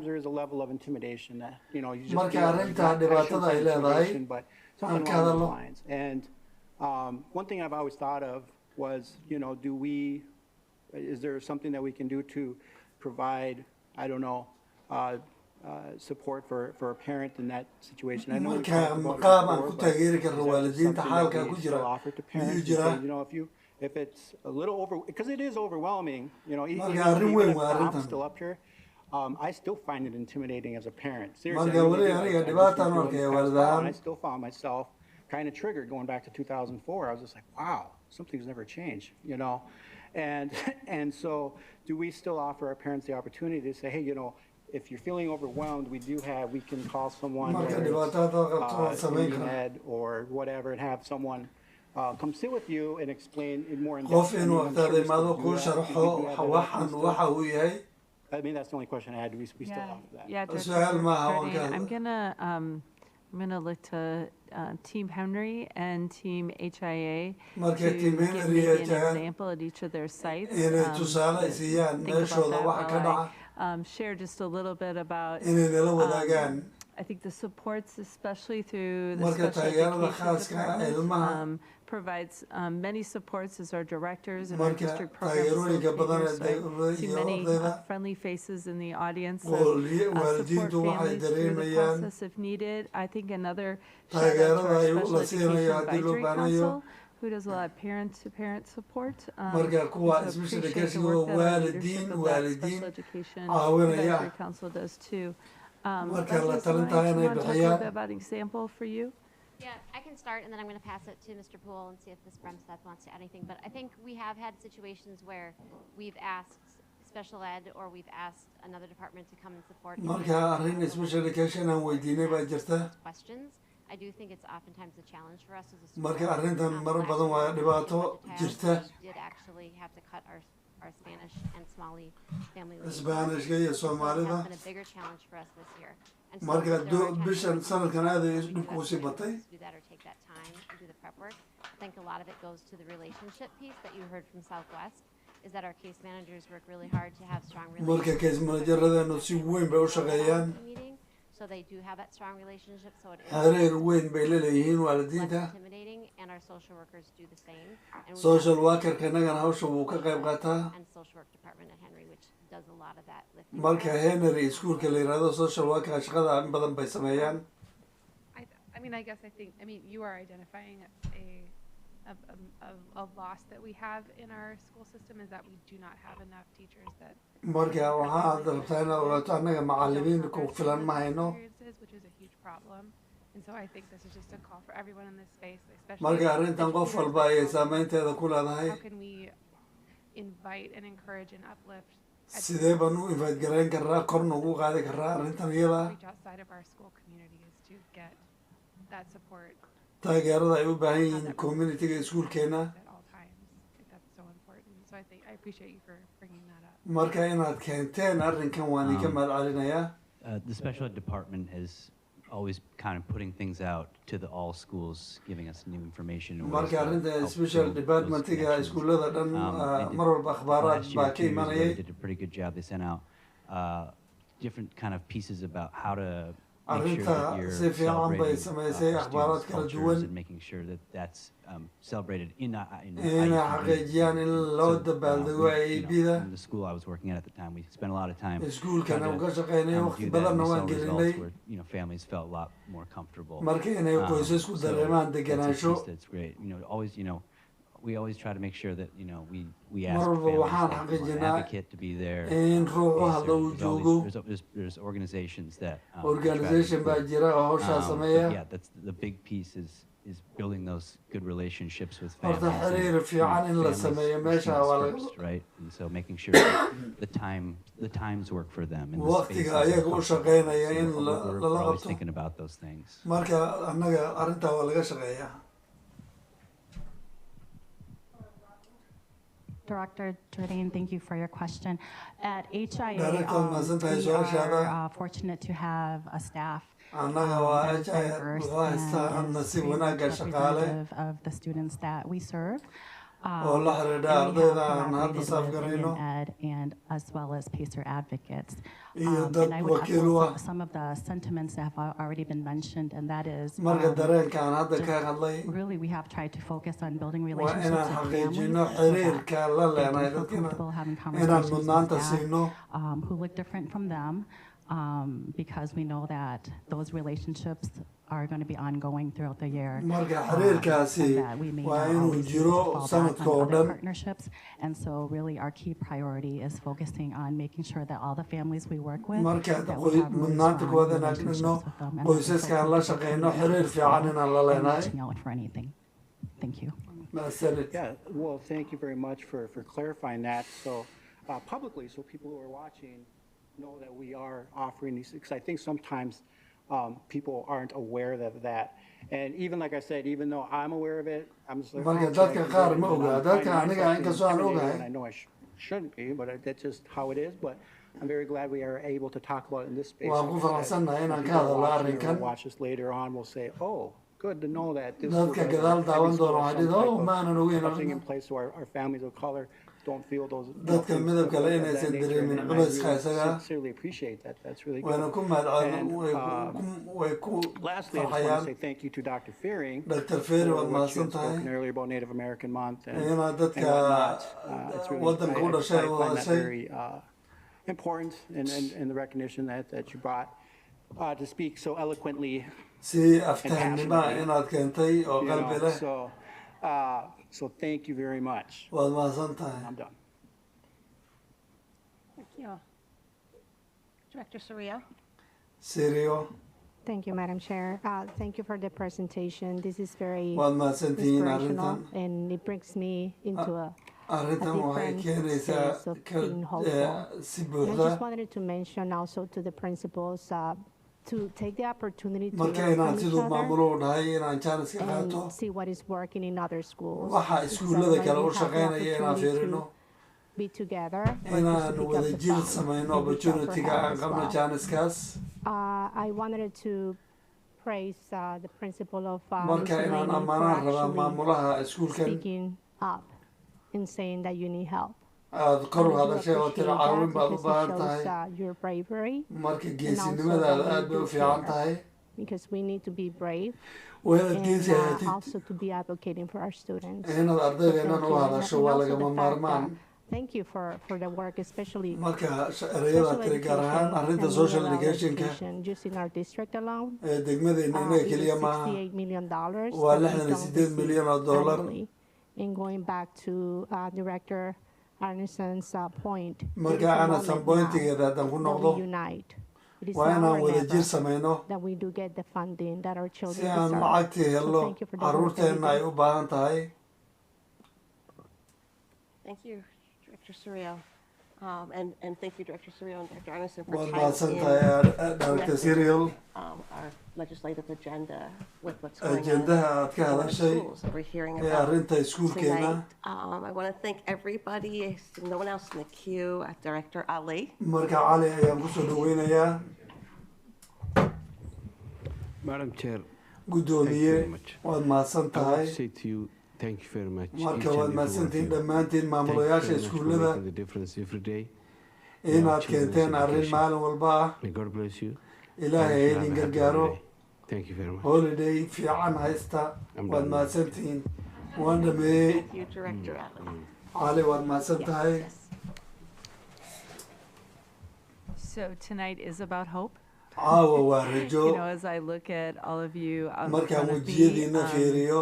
S: there is a level of intimidation that, you know, you just intimidation, but something along those lines. And one thing I've always thought of was, you know, is there something that we can do to provide, I don't know, support for a parent in that situation? I know we talked about it before, offer to parents, you know, if it's a little because it is overwhelming, you know, even if I'm still up here, I still find it intimidating as a parent. Seriously, I still found myself kind of triggered going back to 2004. I was just like, wow, something's never changed, you know? And so do we still offer our parents the opportunity to say, hey, you know, if you're feeling overwhelmed, we can call someone, Ed or whatever, and have someone come sit with you and explain in more in depth. I mean, that's the only question I had. We still offer that.
L: Yeah, I'm gonna look to Team Henry and Team HIA to give me an example at each of their sites. Think about that while I share just a little bit about I think the supports, especially through the special education department, provides many supports as our directors and our district program facilitators. I see many friendly faces in the audience. Support families through the process if needed. I think another shout out to our Special Education Advisory Council, who does a lot of parent-to-parent support. So appreciate the work that our leadership of that Special Education Advisory Council does too. Want to talk a little bit about an example for you?
F: Yeah, I can start, and then I'm going to pass it to Mr. Poole and see if Ms. Bremstad wants to add anything. But I think we have had situations where we've asked special ed or we've asked another department to come and support. Questions. I do think it's oftentimes a challenge for us as a school. We did actually have to cut our Spanish and Somali family leave. It's been a bigger challenge for us this year. And so there are times when we do that or take that time and do the prep work. I think a lot of it goes to the relationship piece that you heard from Southwest, is that our case managers work really hard to have strong relationships. So they do have that strong relationship, so it is less intimidating, and our social workers do the same. And social work department at Henry, which does a lot of that lifting.
T: I mean, you are identifying a loss that we have in our school system is that we do not have enough teachers that which is a huge problem. And so I think this is just a call for everyone in this space, especially how can we invite and encourage and uplift reach outside of our school community is to get that support at all times. That's so important. So I appreciate you for bringing that up.
O: The special ed department has always kind of putting things out to the all schools, giving us new information. and ways
A: marka
O: to
A: arrinta
O: help
A: special
O: build those
A: departmentiga
O: connections.
A: iskuullada dhan
O: They did-
A: mar walba akhbaaraad
O: last
A: baa
O: year,
A: ka
O: 2 years ago, they
A: imanayay
O: did a pretty good job. They sent out different kind of pieces about how to make sure
A: arrinta
O: that you're
A: si fiican bay
O: celebrating
A: samaysay
O: our
A: akhbaaraad
O: students'
A: kala
O: cultures
A: duwan
O: and making sure that that's celebrated in
A: inay
O: IUPD.
A: xaqiijiyaan in loo dabaaldego IAB-da
O: In the school I was working at the time, we spent a lot of time
A: iskuulkana
O: trying
A: uga
O: to,
A: shaqaynay
O: do
A: waqti
O: that, and
A: badanna
O: we
A: waan
O: saw
A: gelinay
O: results where, families felt a lot more comfortable.
A: marka inay qoysasku dareemaan
O: That's a
A: deganaansho
O: piece that's great. Always, we always try to make sure that, we ask
A: mar walba
O: families
A: waxaan
O: that want an
A: xaqiijinaa
O: advocate to be there.
A: in ruux u hadlo uu
O: There's
A: joogo
O: always, there's organizations that
A: organisation baa jira oo hawshaa sameeya
O: yeah, that's the big piece is building those good relationships with
A: horta
O: families.
A: xiriir fiican in la
O: families
A: sameeyo
O: are
A: meesha
O: students
A: waa
O: first, right? And so making sure that the times work for them and the
A: waqtiga
O: spaces are
A: ayaga u
O: comfortable.
A: shaqaynaya
O: So
A: in
O: we're
A: lala
O: always
A: qabto
O: thinking about those things.
A: marka annaga arrintaa waa laga shaqeeyaa
P: Director Jordan, thank you for your question. At HIA,
A: Director,
P: we are fortunate to have a staff
A: annaga waa
P: that is
A: HIA
P: diverse
A: wuxuu haystaa
P: and is
A: nasiib
P: pretty much
A: wanaagga shaqaale
P: representative of the students that we serve.
A: oo la xidhiidha
P: And we have
A: ardayda aan hadda
P: collaborated
A: saaf
P: with
A: garayno
P: Ed and as well as Pacer advocates.
A: iyo dad
P: And I would
A: wakiil u
P: echo
A: ah
P: some of the sentiments that have already been mentioned, and that is
A: marka dareenka aan hadda ka
P: just
A: hadlay
P: really we have tried to focus on building
A: waa
P: relationships
A: inaan
P: with families
A: xaqiijino
P: so that
A: xiriirka la
P: they
A: leenahay
P: do feel
A: dadkina
P: comfortable having
A: inaan
P: conversations
A: mudnaanta
P: with staff
A: siino
P: who look different from them, because we know that those relationships are going to be ongoing throughout the year.
A: marka xiriirkaasi
P: and that we may
A: waa
P: not
A: inuu
P: always need to
A: jiro
P: fall back
A: sanadka
P: on
A: oo
P: other
A: dhan
P: partnerships. And so really our key priority is focusing on making sure that all the families we work with,
A: marka
P: that we have really
A: mudnaanta
P: strong
A: kuwaad inaan
P: relationships
A: dhigno
P: with them and that we feel
A: qoysaskaan la
P: comfortable
A: shaqeyno
P: communicating
A: xiriir
P: with
A: fiican
P: them
A: inaan la
P: and
A: leenahay
P: reaching out for anything. Thank you.
S: Yeah, well, thank you very much for clarifying that. So publicly, so people who are watching know that we are offering these, because I think sometimes people aren't aware of that. And even like I said, even though I'm aware of it, I'm just like,
A: marka
S: oh,
A: dadka
S: okay,
A: qaar
S: I
A: ma
S: can
A: ogaa
S: find
A: dadka
S: myself
A: aniga
S: being
A: inkastoo aan
S: intimidated
A: ogahay
S: when I know I shouldn't be, but that's just how it is. But I'm very glad we are able to talk about it in this space.
A: waan ku
S: Like I said,
A: faraxsannahay inaan
S: if
A: ka
S: people
A: hadalno
S: watching or
A: arrinkan
S: watch this later on will say, oh, good to know that this
A: dadka
S: school
A: gadaal
S: has
A: daawan
S: some
A: doona waxay dhihi
S: type
A: oh
S: of
A: maanan ogeyn
S: something in
A: arrintan
S: place so our families of color don't feel those
A: dadka
S: things
A: midabka le
S: of that
A: inaysan
S: nature,
A: dareemin
S: and I
A: culayska
S: really
A: isaga
S: sincerely appreciate that. That's really
A: wayna
S: good.
A: ku mahadcelin
S: And,
A: way ku
S: lastly, I just want to
A: farxayaan
S: say thank you to Dr. Fearing
A: Dr. Fearing
S: for
A: waad
S: what you
A: mahadsan
S: had
A: tahay
S: spoken earlier about Native American Month and
A: inaad dadka
S: whatnot. It's really,
A: waddanka u dhashay
S: I
A: u
S: find that
A: hadashay
S: very important in the recognition that you brought to speak so eloquently
A: si
S: and
A: aftahanima
S: passionately.
A: inaad keentay oo
S: You
A: qalbi
S: know,
A: leh
S: so thank you very much.
A: waad mahadsan tahay
S: I'm done.
M: Thank you. Director Soria.
A: Sirio
U: Thank you, Madam Chair. Thank you for the presentation. This is very
A: waad mahadsantihiin
U: inspirational,
A: arrintan
U: and it brings me into a
A: arrintan waxay
U: different
A: keenaysaa
U: space of being hopeful.
A: si
U: And I
A: buuxda
U: just wanted to mention also to the principals to take the opportunity to
A: marka
U: learn
A: inaan
U: from each
A: siduu
U: other
A: maamuluhu dhahay inaan jaaniska qaato
U: and see what is working in other schools.
A: waxa
U: Because
A: iskuullada
U: when
A: kale
U: we
A: u
U: have the
A: shaqaynaya inaan
U: opportunity
A: fiirino
U: to be together versus
A: inaan
U: to pick up
A: wada
U: the
A: jir
U: phone
A: samayno
U: and reach out for
A: opportunity-ga
U: help
A: aan
U: as
A: qabno
U: well.
A: jaaniskaas
U: I wanted to praise the principal of
A: marka
U: Mr.
A: inaan
U: Laney for
A: ammaanaan rabaa
U: actually
A: maamulaha iskuulkan
U: speaking up and saying that you need help.
A: aad kor u
U: I do
A: hadashay oo tira
U: appreciate
A: caawin
U: that
A: baad u
U: because
A: baahan
U: it
A: tahay
U: shows your bravery
A: marka
U: and also
A: geesinimadaada
U: that
A: aad bay
U: you
A: u
U: do
A: fiican
U: care,
A: tahay
U: because we need to be brave
A: waa inaad
U: and
A: geesi ahaatid
U: also to be advocating for our students.
A: inaad
U: So
A: ardaydeennana
U: thank
A: u
U: you.
A: hadasho
U: And
A: waa
U: also
A: lagama
U: the fact
A: maarmaan
U: that thank you for the work, especially
A: marka
U: special
A: ereyada tiri gaar ahaan
U: education
A: arrinta
U: and
A: social
U: rural
A: educationka
U: education just in our district alone.
A: ee degmadeenna inaga
U: It is
A: keliya maaha
U: $68 million
A: waa
U: that we
A: 68
U: don't
A: milyan oo
U: receive
A: dollar
U: annually. And going back to Director Arneson's point, it is
A: marka
U: a
A: anasan
U: moment
A: pointigeeda haddaan ku
U: now that
A: noqdo
U: we unite. It is
A: waa
U: now
A: inaan
U: or
A: wada jir
U: never
A: samayno
U: that we do get the funding that our
A: si
U: children
A: aan
U: deserve.
A: lacagtii
U: So
A: helno
U: thank you for the work that you
A: carruurteenna ay
U: do.
A: u baahan tahay
M: Thank you, Director Soria. And thank you, Director Soria and Dr. Arneson, for
A: waad
M: tying
A: mahadsan
M: in
A: tahay Dr.
M: connecting,
A: Serial
M: our legislative agenda with what's going on
A: ajendaha aad ka
M: in our
A: hadashay
M: schools that we're hearing
A: ee
M: about
A: arrinta iskuulkeena
M: tonight. I want to thank everybody, no one else in the queue, Director Ali.
A: marka cali ayaan kusoo dhaweynayaa
D: Madam Chair,
A: guddoomiye waad mahadsan
D: I want
A: tahay
D: to say to you, thank you very much.
A: marka
D: each
A: waad
D: and every one of
A: mahadsantihiin
D: you.
A: dhammaantiin
D: Thank you
A: maamulayaasha
D: very much for
A: iskuullada
D: making the difference every day.
A: inaad keenteen arrin maalin walba ah
D: May God bless you.
A: ilaahay
D: I wish you
A: idin
D: have a happy
A: gargaaro
D: holiday. Thank you very much.
A: holiday fiican haysta
D: I'm
A: waad
D: done.
A: mahadsantihiin waan dhameeyey
M: Thank you, Director Allen.
A: cali waad mahadsan tahay
L: So tonight is about hope.
A: caawa waa rajo
L: You know, as I look at all of you out in
A: markaan
L: front of me,
A: wejiyadiina fiiriyo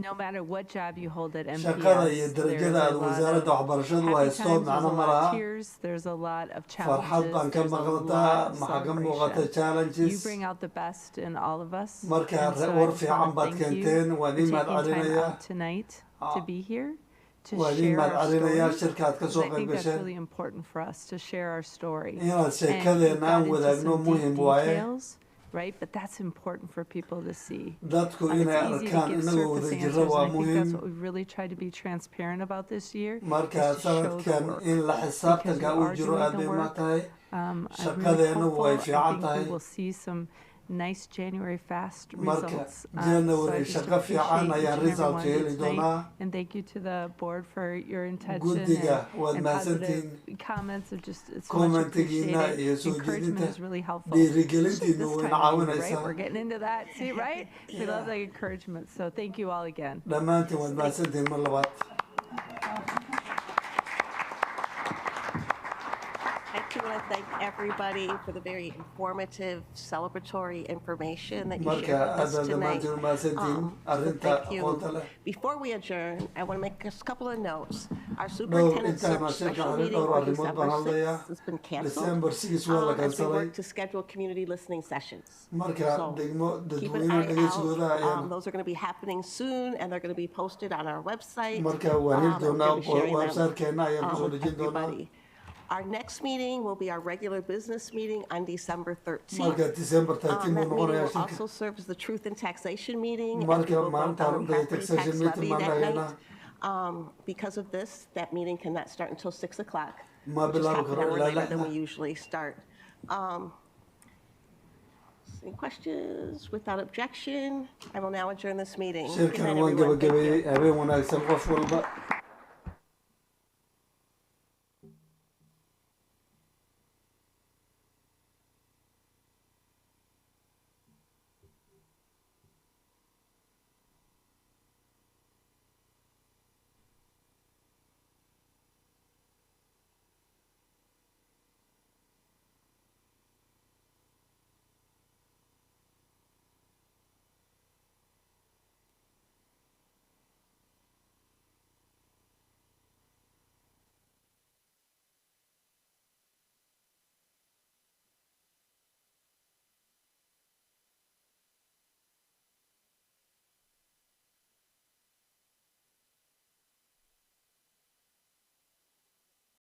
L: no matter what job you hold at MPS,
A: shaqada iyo
L: there's
A: darajada
L: a
A: aad
L: lot
A: wasaaradda
L: of
A: waxbarashadu
L: happy
A: haysto
L: times, there's
A: macno
L: a
A: ma
L: lot of
A: laha
L: tears, there's a lot of
A: farxad
L: challenges,
A: baan ka
L: there's a
A: maqlataa
L: lot of
A: maxaa ka muuqata
L: celebration. You
A: challenges
L: bring out the best in all of us.
A: marka
L: And so I
A: war
L: just
A: fiican
L: wanna
A: baad
L: thank you
A: keenteen
L: for
A: waan ii mahad
L: taking time
A: celinayaa
L: out tonight to be here, to
A: waan ii
L: share
A: mahad
L: our
A: celinayaa
L: story.
A: shirka aad ka
L: 'Cause
A: soo
L: I
A: qayb
L: think that's
A: gasheen
L: really important for us to share our story.
A: inaad
L: And we
A: sheekadeenna
L: got
A: aan
L: into
A: wadaagno
L: some
A: muhim
L: deep
A: waaye
L: details, right? But that's important for people to see.
A: dadku
L: It's
A: inay
L: easy to
A: arkaan
L: give
A: inagoo
L: surface
A: wada
L: answers,
A: jiro
L: and
A: waa
L: I think that's
A: muhim
L: what we've really tried to be transparent about this year,
A: marka
L: is to show the
A: sanadkan
L: work.
A: in la
L: Because
A: xisaabtanka
L: we
A: uu
L: are
A: jiro
L: doing
A: aad
L: the
A: bay
L: work.
A: ma tahay
L: I'm really
A: shaqadeennu
L: hopeful.
A: way
L: I
A: fiican
L: think we
A: tahay
L: will see some nice January fast
A: marka
L: results. So I
A: January
L: just
A: shaqo fiican
L: appreciate each
A: ayaan
L: and every
A: result
L: one of you
A: heli
L: tonight.
A: doonaa
L: And thank you to the board for your intention
A: guddiga waad
L: and positive
A: mahadsantihiin
L: comments. Of just, it's much
A: commentigiina
L: appreciated.
A: iyo soo
L: Encouragement
A: jeedinta
L: is really helpful.
A: dhiirigelintiinu
L: This
A: wayna
L: time of year, right?
A: caawinaysaa
L: We're getting into that. See, right? We love the encouragement. So thank you all again.
A: dhammaantiin waad mahadsantihiin mar labaad
M: I do want to thank everybody for the very informative, celebratory information that you
A: marka
M: shared with us
A: aad
M: tonight.
A: dhammaantiin u mahadsantihiin arrinta
M: Thank you.
A: aqoonta leh
M: Before we adjourn, I want to make a couple of notes. Our
A: dhowr
M: superintendent
A: intaan
M: search
A: sheeka
M: special
A: harin
M: meeting
A: dhowr
M: for
A: arrimood baan
M: December
A: hadlayaa
M: 6th has been canceled
A: December 6 waa la
M: as we
A: kansalay
M: work to schedule community listening sessions.
A: marka
M: So
A: degmo
M: keep an
A: dadweyne
M: eye
A: dhegeysigooda
M: out.
A: ayaan
M: Those are going to be happening soon, and they're going to be posted on our website.
A: marka waan heli
M: and we're
A: doonaa
M: gonna be sharing them,
A: website-keena ayaan kusoo
M: with
A: dejin doonaa
M: everybody. Our next meeting will be our regular business meeting on December 13th.
A: marka December 13
M: That
A: buu
M: meeting
A: noqonayaa
M: will
A: shirka
M: also serve as the truth and taxation meeting. and
A: marka
M: we will vote
A: maanta
M: on
A: arrinta
M: property
A: taxation
M: tax
A: meeting
M: levy
A: baan
M: that
A: dhahaynaa
M: night. Because of this, that meeting cannot start until 6 o'clock.
A: ma
M: which is
A: bilaabi
M: half an
A: karo
M: hour
A: ilaa
M: later than
A: lixda
M: we usually start. Any questions? Without objection, I will now adjourn this meeting. Good
A: shirkan
M: night,
A: waan
M: everyone. Thank you.
A: gabagabeeyey habeen wanaagsan qof walba